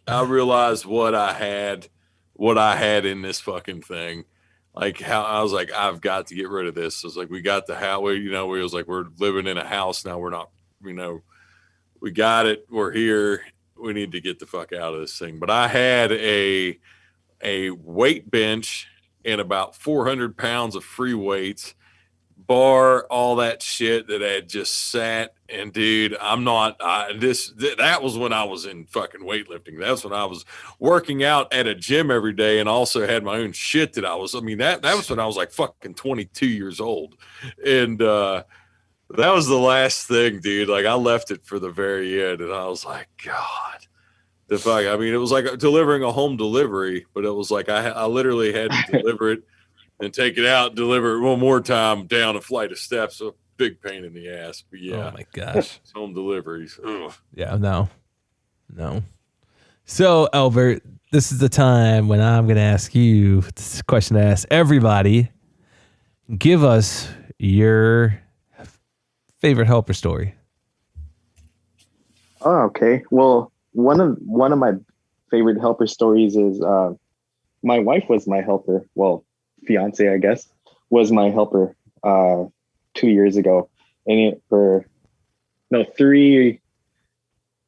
I realized what I had in this fucking thing. Like how I was like, I've got to get rid of this. It was like, we got the house, we was like, we're living in a house now. We're not, we got it. We're here. We need to get the fuck out of this thing. But I had a weight bench and about 400 pounds of free weights, bar, all that shit that had just sat. And dude, that was when I was in fucking weightlifting. That's when I was working out at a gym every day and also had my own shit that that was when I was like fucking 22 years old. And that was the last thing, dude. Like I left it for the very end, and I was like, God, the fuck. I mean, it was like delivering a home delivery, but it was like I literally had to deliver it and take it out, deliver it one more time down a flight of steps. A big pain in the ass. But yeah. Oh my gosh. Home deliveries. Ugh. Yeah, no. So, Elbert, this is the time when I'm going to ask you this question to ask everybody. Give us your favorite helper story. Oh, okay. Well, one of my favorite helper stories is my wife was my helper. Well, fiance, I guess, was my helper 2 years ago. And three.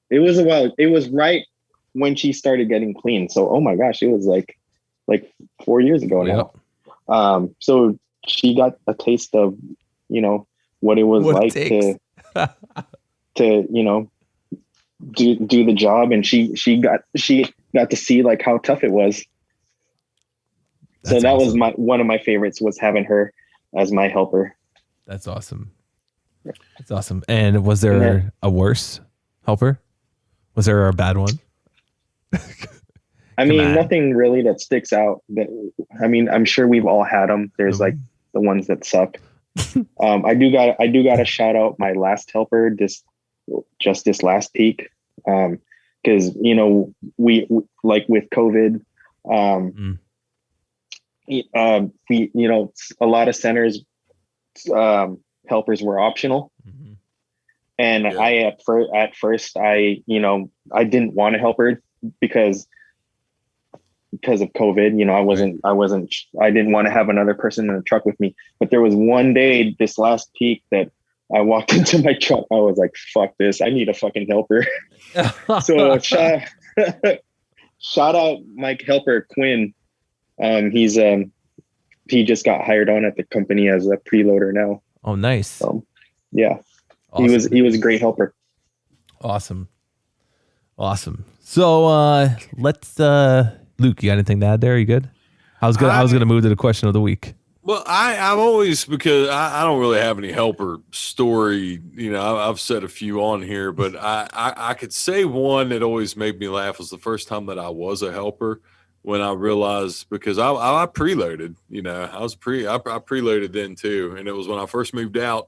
It was a while. It was right when she started getting clean. So, oh my gosh, it was like 4 years ago now. So she got a taste of, what it was like to do the job, and she got to see like how tough it was. So that was one of my favorites, was having her as my helper. That's awesome. That's awesome. And was there a worse helper? Was there a bad one? I mean, nothing really that sticks out. I'm sure we've all had them. There's like the ones that suck. I do got to shout out my last helper this last peak. Cause we like with COVID, a lot of centers, helpers were optional. Mm-hmm. And I, at first I didn't want to help her because of COVID, I didn't want to have another person in the truck with me. But there was one day this last peak that I walked into my truck. I was like, fuck this. I need a fucking helper. So shout out my helper, Quinn. He just got hired on at the company as a preloader now. Oh, nice. Yeah. Awesome. He was a great helper. Awesome. So let's Luke, you got anything to add there? Are you good? I was gonna move to the question of the week. Well, I've always, because I don't really have any helper story. I've said a few on here, but I could say one that always made me laugh was the first time that I was a helper, when I realized, because I preloaded, I preloaded then too. And it was when I first moved out,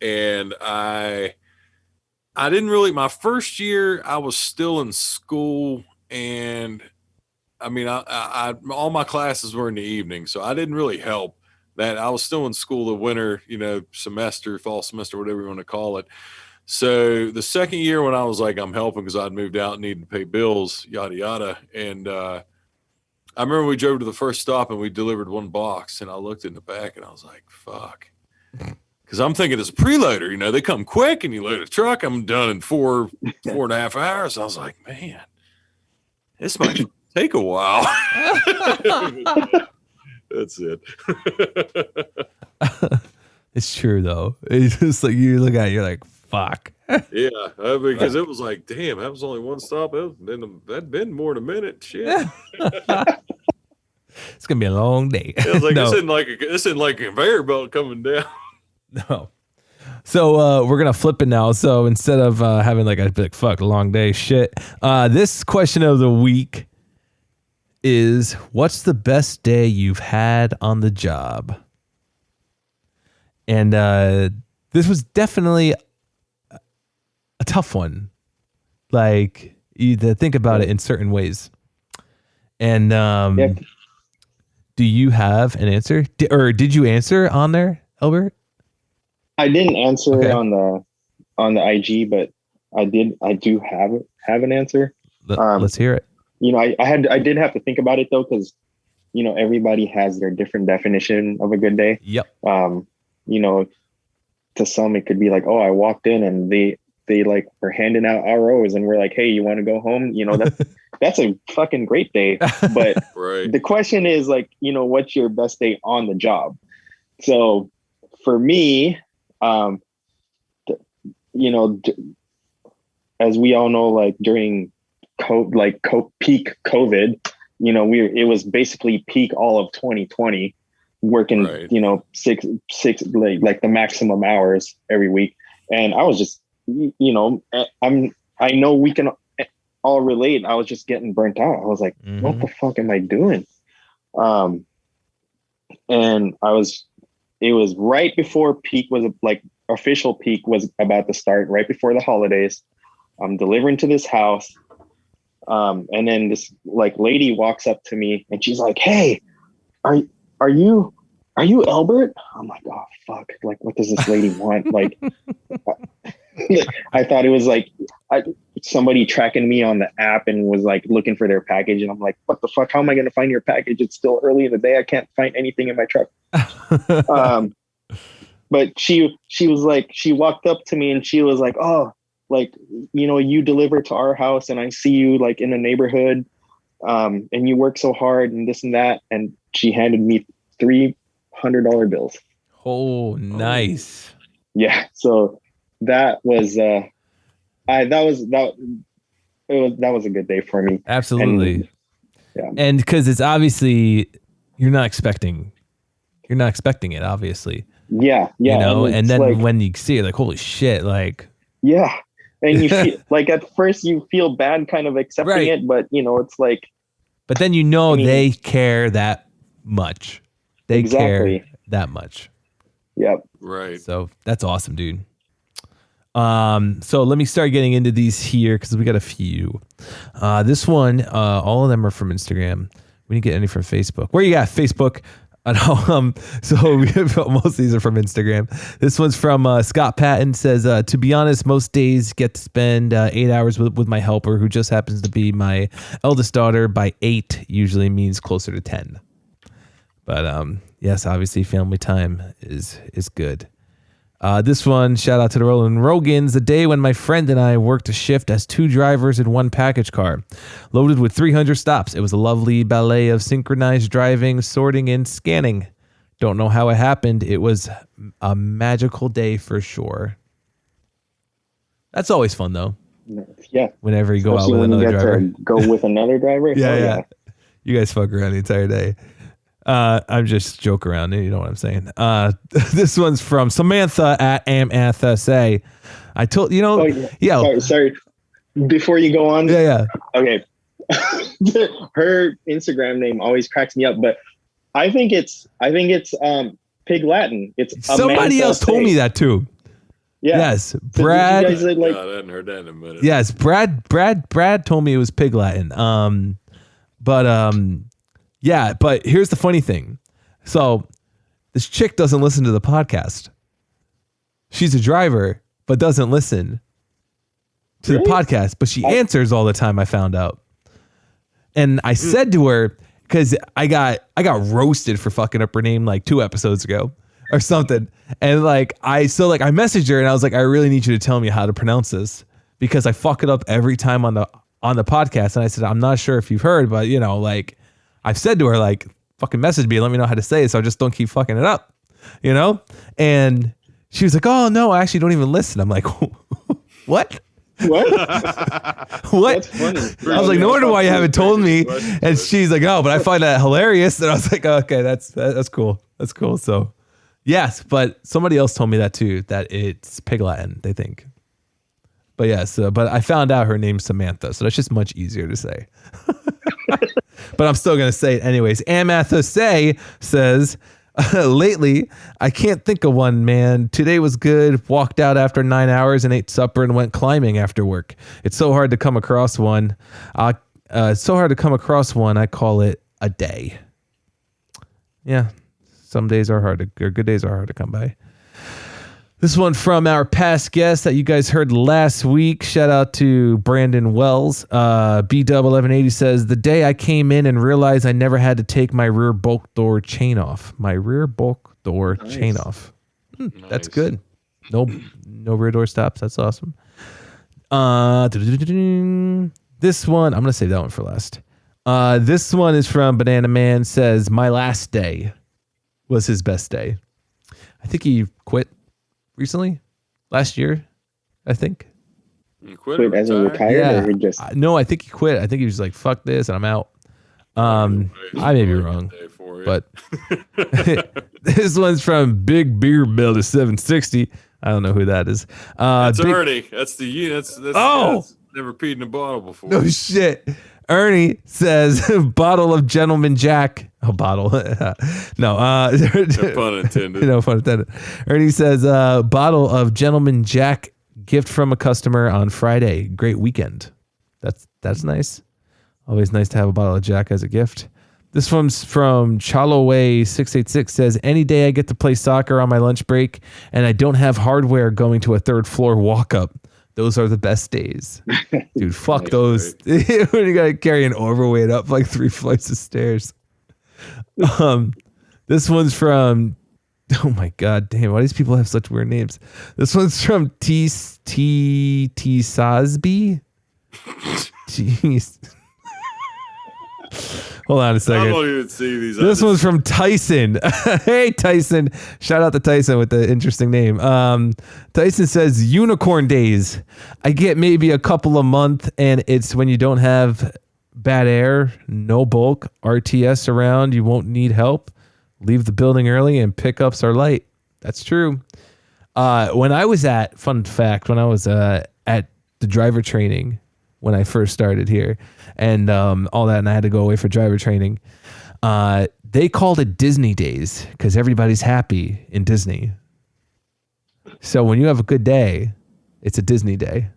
and I didn't really, my first year I was still in school, and I mean, I all my classes were in the evening, so I didn't really help. That I was still in school the winter, semester, fall semester, whatever you want to call it. So the second year when I was like, I'm helping because I'd moved out and needed to pay bills, yada, yada. And I remember we drove to the first stop and we delivered one box, and I looked in the back and I was like, fuck. Because I'm thinking it's a preloader, you know, they come quick and you load a truck. I'm done in 4.5 hours. I was like, man, this might take a while. That's it. It's true though. It's just like you look at it, you're like, fuck. Yeah, because it was like, damn, that was only one stop. That'd been more than a minute. Shit. It's gonna be a long day. It was like No. this isn't like a conveyor belt coming down. No. So we're gonna flip it now. So instead of having like a like fuck long day shit, this question of the week is, what's the best day you've had on the job? And this was definitely a tough one. Like, you to think about it in certain ways. And do you have an answer? Or did you answer on there, Elbert? I didn't answer Okay. on the IG, but I do have an answer. Let's hear it. You know, I did have to think about it though, because you know, everybody has their different definition of a good day. Yep. You know, to some it could be like, oh, I walked in and they like were handing out ROs and we're like, hey, you want to go home? You know, that's a fucking great day. But Right. the question is like, you know, what's your best day on the job? So for me, you know, as we all know, like during peak COVID, you know, it was basically peak all of 2020, working, Right. you know, six like the maximum hours every week. And I was just, you know, I know we can all relate. I was just getting burnt out. I was like, what the fuck am I doing? And it was right before peak was like official peak was about to start, right before the holidays. I'm delivering to this house. And then this like lady walks up to me and she's like, hey, are you Elbert? I'm like, oh fuck. Like, what does this lady want? Like, I thought it was like somebody tracking me on the app and was like looking for their package. And I'm like, what the fuck? How am I going to find your package? It's still early in the day. I can't find anything in my truck. But she was like, she walked up to me and she was like, oh, like, you know, you deliver to our house and I see you like in the neighborhood, and you work so hard and this and that. And she handed me $300 bills. Oh, nice. Yeah. So that was that was a good day for me. Absolutely. And, yeah. And because it's obviously you're not expecting it, obviously. Yeah. You know, and then like, when you see it, like, holy shit, like, yeah. And you feel like at first you feel bad kind of accepting Right. it, but you know, it's like, but then you know, I mean, they care that much. They Exactly. care that much. yep. Right. So that's awesome, dude. So let me start getting into these here because we got a few. This one, all of them are from Instagram. We didn't get any from Facebook. Where you at, Facebook? So we have, most of these are from Instagram. This one's from Scott Patton. Says, to be honest, most days get to spend 8 hours with my helper, who just happens to be my eldest daughter. By 8 usually means closer to 10. But yes, obviously family time is good. This one, shout out to the Roland Rogans. The day when my friend and I worked a shift as 2 drivers in 1 package car, loaded with 300 stops. It was a lovely ballet of synchronized driving, sorting, and scanning. Don't know how it happened. It was a magical day for sure. That's always fun though. Yeah. Whenever you go out Especially with when you another get driver. to go with another driver. Yeah, Oh, yeah. You guys fuck around the entire day. I'm just joke around. You know what I'm saying? This one's from Samantha at AmAthSA. I told you know. Oh, Yeah. Sorry. Before you go on. Yeah. Okay. Her Instagram name always cracks me up, but I think it's Pig Latin. It's Somebody else told me that too. Yeah. Yes, So did Brad. you guys, like, God, I hadn't heard that in a minute. Yes, Brad told me it was Pig Latin. Yeah, but here's the funny thing. So this chick doesn't listen to the podcast. She's a driver, but doesn't listen to Really? the podcast, but she answers all the time, I found out. And I said to her, because I got roasted for fucking up her name like 2 episodes ago. or something. And like I messaged her and I was like, I really need you to tell me how to pronounce this because I fuck it up every time on the podcast. And I said, I'm not sure if you've heard, but like I've said to her, like, fucking message me and let me know how to say it so I just don't keep fucking it up, And she was like, oh no, I actually don't even listen. I'm like, what? What? What? That's funny. I was like, no wonder why you haven't told me. And she's like, oh, but I find that hilarious. And I was like, oh, okay, that's cool. That's cool. So yes, but somebody else told me that too, that it's Pig Latin, they think. But yes, but I found out her name's Samantha, so that's just much easier to say. But I'm still going to say it anyways. Amathose says, lately, I can't think of one, man. Today was good. Walked out after 9 hours and ate supper and went climbing after work. It's so hard to come across one. I call it a day. Yeah. Some days are hard or good days are hard to come by. This one from our past guest that you guys heard last week. Shout out to Brandon Wells. B-Dub1180 says, the day I came in and realized I never had to take my rear bulk door chain off. Chain off. Nice. That's good. No rear door stops. That's awesome. This one, I'm going to save that one for last. This one is from Banana Man. Says, my last day was his best day. I think he quit recently, last year, I think. You quit as a retired, or just no? I think he quit. I think he was like, "Fuck this," and I'm out. I may be wrong, but this one's from Big Beer Belly 760. I don't know who that is. That's Ernie. That's the unit. That's never peed in a bottle before. No shit. Ernie says, bottle of Gentleman Jack. Oh, bottle. No. No pun intended. No pun intended. Ernie says, bottle of Gentleman Jack, gift from a customer on Friday. Great weekend. That's nice. Always nice to have a bottle of Jack as a gift. This one's from Chaloway686 says, any day I get to play soccer on my lunch break and I don't have hardware going to a third floor walk up. Those are the best days. Dude, fuck those. When you gotta carry an overweight up like 3 flights of stairs. This one's from, oh my god damn, why do these people have such weird names? This one's from T Sosby. Jeez. Hold on a second. I don't even see these. This one's from Tyson. Hey, Tyson. Shout out to Tyson with the interesting name. Tyson says, unicorn days. I get maybe a couple a month, and it's when you don't have bad air, no bulk, RTS around, you won't need help. Leave the building early, and pickups are light. That's true. When I was at the driver training, when I first started here and all that, and I had to go away for driver training, they called it Disney days because everybody's happy in Disney. So when you have a good day, it's a Disney day.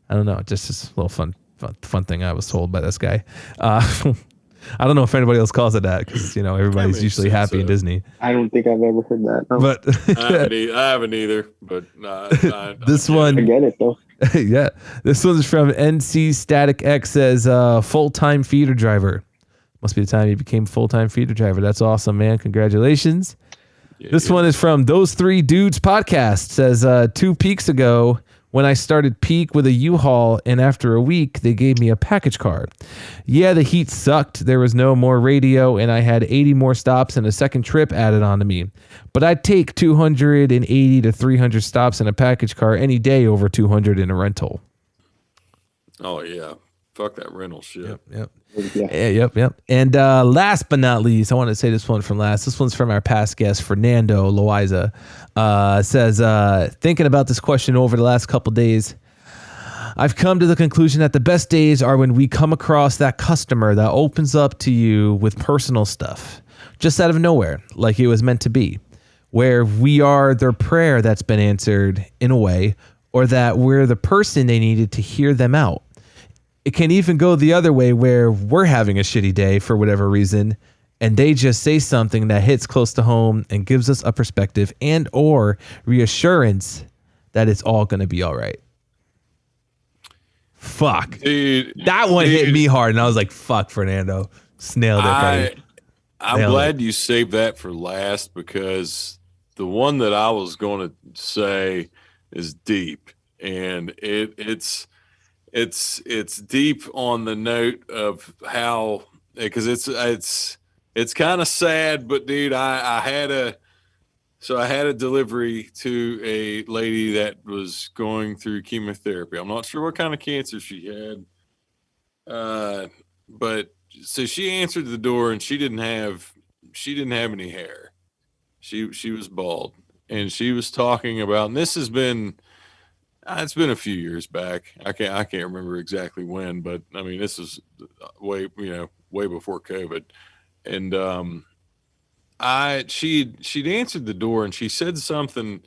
I don't know, just this little fun thing I was told by this guy. I don't know if anybody else calls it that because everybody's usually happy in Disney. I don't think I've ever heard that. No. But I haven't either. But this one, I get it though. Yeah, this one's from NC Static X. Says full-time feeder driver. Must be the time you became full-time feeder driver. That's awesome, man. Congratulations. Yeah, this one is from Those Three Dudes podcast. Says 2 peaks ago when I started Peak with a U-Haul, and after a week they gave me a package car. Yeah, the heat sucked. There was no more radio, and I had 80 more stops and a second trip added on to me. But I'd take 280 to 300 stops in a package car any day over 200 in a rental. Oh yeah, fuck that rental shit. Yep. And last but not least, I want to say this one from last. This one's from our past guest, Fernando Loaiza. Says, thinking about this question over the last couple days, I've come to the conclusion that the best days are when we come across that customer that opens up to you with personal stuff, just out of nowhere, like it was meant to be, where we are their prayer that's been answered in a way, or that we're the person they needed to hear them out. It can even go the other way where we're having a shitty day for whatever reason, and they just say something that hits close to home and gives us a perspective and or reassurance that it's all going to be all right. Fuck. Dude, that one hit me hard, and I was like, fuck, Fernando. Snailed it, buddy. I'm glad you saved that for last because one that I was going to say is deep, and it's deep on the note of how, because it's kind of sad, but dude, I had a delivery to a lady that was going through chemotherapy. I'm not sure what kind of cancer she had, but so she answered the door, and she didn't have any hair. She was bald, and she was talking about, and this has been it's been a few years back. I can't remember exactly when, but I mean this is way before COVID. And she'd answered the door, and she said something.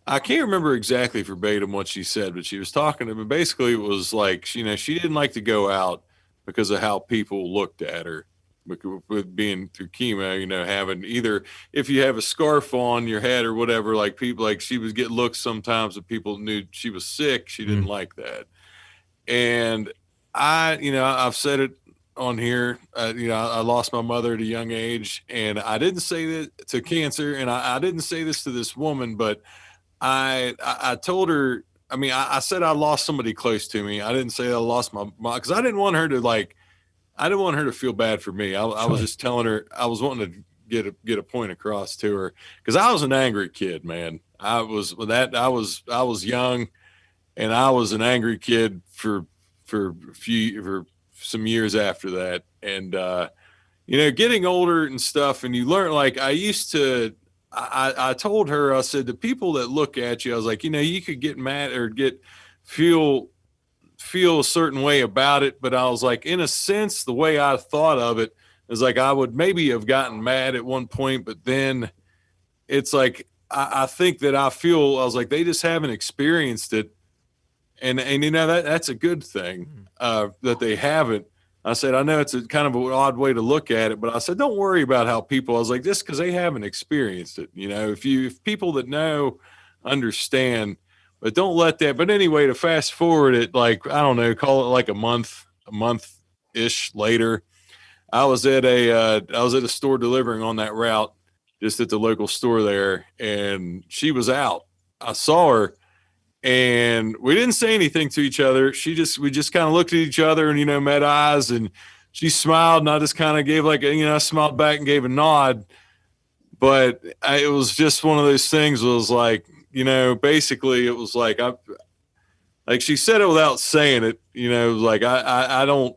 I can't remember exactly verbatim what she said, but she was talking to me. Basically, it was like, she didn't like to go out because of how people looked at her with being through chemo, having either, if you have a scarf on your head or whatever, like people, like she would get looks sometimes that people knew she was sick. She didn't like that. And I've said it on here, I lost my mother at a young age, and I didn't say that to cancer. And I didn't say this to this woman, but I told her, I said I lost somebody close to me. I didn't say I lost my mom, because I didn't want her to feel bad for me. I was just telling her, I was wanting to get a point across to her, because I was an angry kid, man. I was young, and I was an angry kid for some years after that. And getting older and stuff, and you learn, like I told her, I said, the people that look at you, I was like, you could get mad or feel a certain way about it. But I was like, in a sense, the way I thought of it is like, I would maybe have gotten mad at one point, but then it's like, I think that I was like, they just haven't experienced it. And that's a good thing, that they haven't. I said, I know it's a kind of an odd way to look at it, but I said, don't worry about how people, I was like, just because they haven't experienced it, if people that know understand, but don't let that. But anyway, to fast forward it, like, I don't know, call it like a month ish later, I was at a store delivering on that route, just at the local store there, and she was out. I saw her, and we didn't say anything to each other. We just kind of looked at each other and, met eyes, and she smiled, and I just kind of gave I smiled back and gave a nod. But it was just one of those things. It was like, basically it was like, she said it without saying it, like, I don't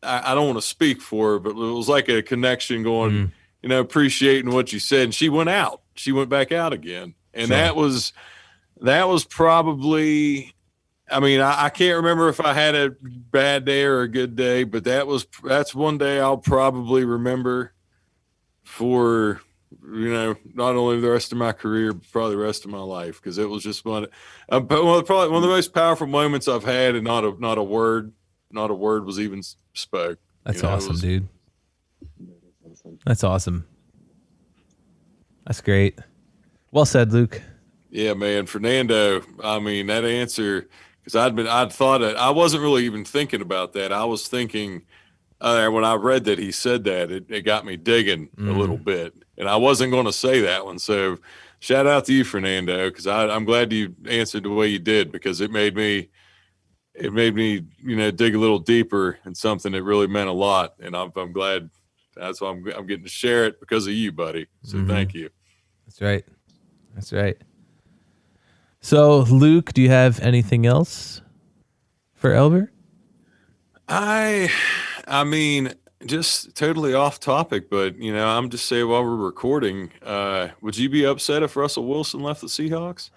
want to speak for her, but it was like a connection going, appreciating what you said. And she went back out again. And Sure. that was probably, I can't remember if I had a bad day or a good day, but that's one day I'll probably remember for, not only the rest of my career, but probably the rest of my life. Cause it was just probably one of the most powerful moments I've had, and not a word was even spoke. That's awesome, dude. That's awesome. That's great. Well said, Luke. Yeah, man, Fernando. That answer, because I'd thought it. I wasn't really even thinking about that. I was thinking, when I read that he said that, it got me digging a little bit, and I wasn't going to say that one. So, shout out to you, Fernando, because I'm glad you answered the way you did, because it made me, dig a little deeper in something that really meant a lot, and I'm glad. That's why I'm getting to share it because of you, buddy. So thank you. That's right. That's right. So, Luke, do you have anything else for Elbert? Just totally off topic, but I'm just saying, while we're recording, would you be upset if Russell Wilson left the Seahawks?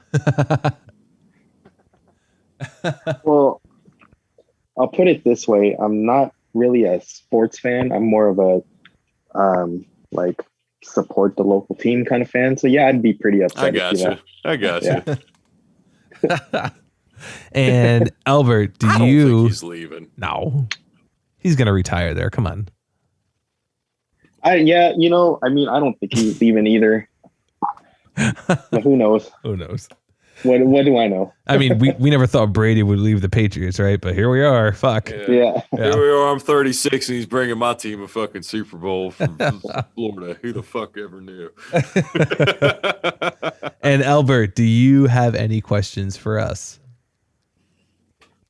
Well, I'll put it this way. I'm not really a sports fan. I'm more of a support the local team kind of fan. So yeah, I'd be pretty upset. I got you. And Elbert, I don't think he's leaving. No, he's gonna retire there. Come on. I don't think he's leaving either. But who knows? Who knows? What do I know? I mean, we never thought Brady would leave the Patriots, right? But here we are. Fuck. Yeah. Here we are. I'm 36, and he's bringing my team a fucking Super Bowl from Florida. Who the fuck ever knew? And Elbert, do you have any questions for us?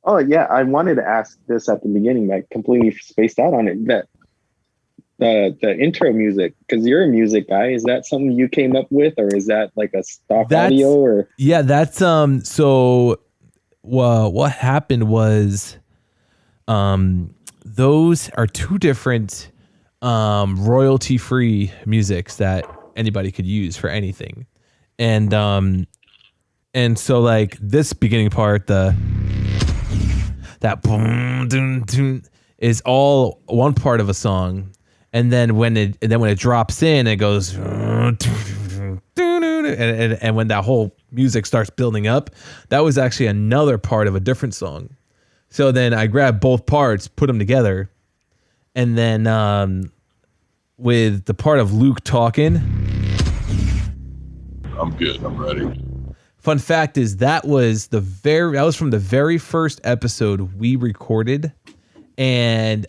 Oh yeah, I wanted to ask this at the beginning. I completely spaced out on it. That the intro music, because you're a music guy, is that something you came up with, or is that like a stock audio? Or yeah, that's so. What happened was, those are two different royalty-free musics that anybody could use for anything, and so like this beginning part, that boom dun, dun, is all one part of a song, and then when it drops in, it goes and when that whole music starts building up, that was actually another part of a different song. So then I grabbed both parts, put them together, and then with the part of Luke talking, I'm good. I'm ready. fun fact is that was from the very first episode we recorded, and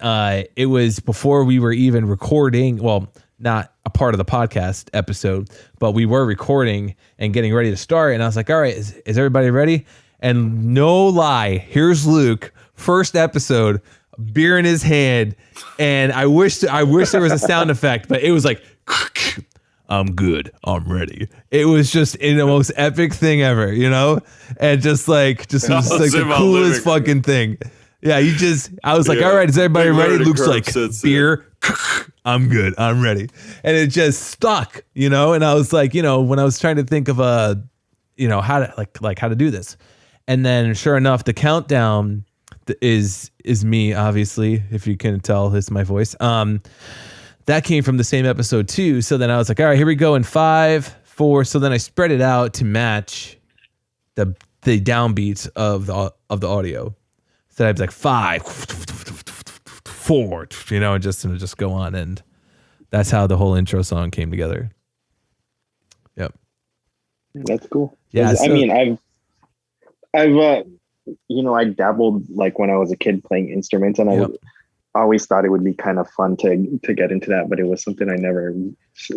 it was before we were even recording. Well, not a part of the podcast episode, but we were recording and getting ready to start. And I was like, "All right, is everybody ready?" And no lie, here's Luke, first episode, beer in his hand, and I wish there was a sound effect, but it was like. I'm good. I'm ready. It was just in the most epic thing ever, you know? And just like the coolest fucking thing. Yeah, I was like, all right, is everybody ready? Luke's like, beer. I'm good. I'm ready. And it just stuck, you know? And I was like, when I was trying to think of how to do this. And then sure enough, the countdown is me, obviously, if you can tell, it's my voice. That came from the same episode too. So then I was like, all right, here we go in 5, 4. So then I spread it out to match the downbeats of the audio. So I'd be like 5, 4, and just go on. And that's how the whole intro song came together. Yep. That's cool. Yeah. I mean, I've I dabbled like when I was a kid playing instruments, and I always thought it would be kind of fun to get into that, but it was something I never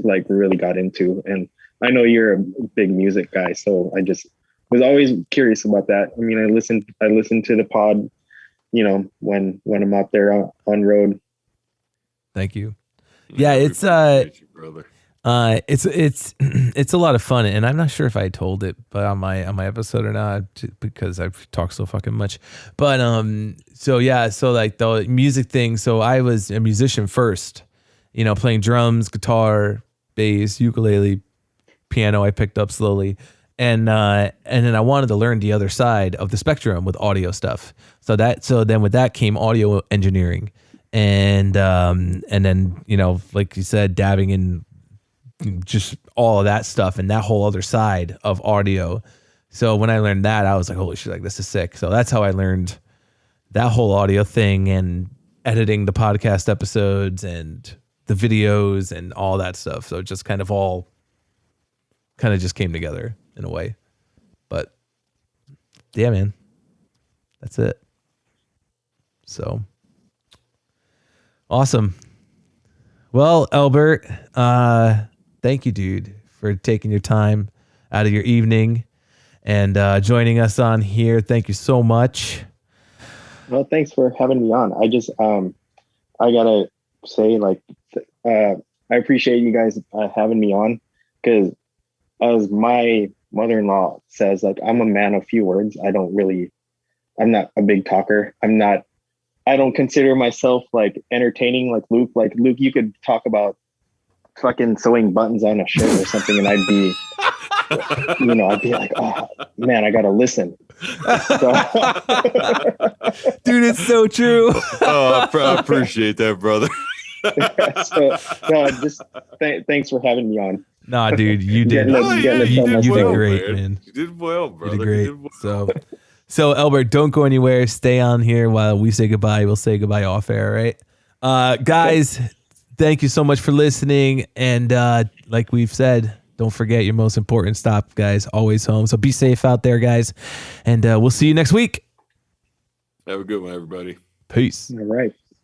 like really got into. And I know you're a big music guy, so I just was always curious about that. I mean, I listened to the pod, when I'm out there on road. Thank you. Yeah, it's it's a lot of fun, and I'm not sure if I told it, but on my episode or not, because I've talked so fucking much. But so like the music thing. So I was a musician first, playing drums, guitar, bass, ukulele, piano. I picked up slowly, and then I wanted to learn the other side of the spectrum with audio stuff. So then with that came audio engineering, and then like you said, dabbing in just all of that stuff and that whole other side of audio. So when I learned that, I was like, holy shit, like this is sick. So that's how I learned that whole audio thing and editing the podcast episodes and the videos and all that stuff. So it just kind of just came together in a way. But yeah, man, that's it. So awesome. Well, Elbert, thank you, dude, for taking your time out of your evening and joining us on here. Thank you so much. Well, thanks for having me on. I just, I gotta say, like, I appreciate you guys having me on, because as my mother-in-law says, like, I'm a man of few words. I'm not a big talker. I don't consider myself like entertaining like Luke. Like Luke, you could talk about fucking sewing buttons on a shirt or something, and I'd be like, oh man, I gotta listen. So. Dude, it's so true. Oh, I appreciate that, brother. Thanks for having me on. Nah, dude, you did. You did great, man. You did well, brother. You did great. So Elbert, don't go anywhere. Stay on here while we say goodbye. We'll say goodbye off air, right? Guys, thank you so much for listening. And like we've said, Don't forget your most important stop, guys. Always home. So be safe out there, guys. And we'll see you next week. Have a good one, everybody. Peace. All right.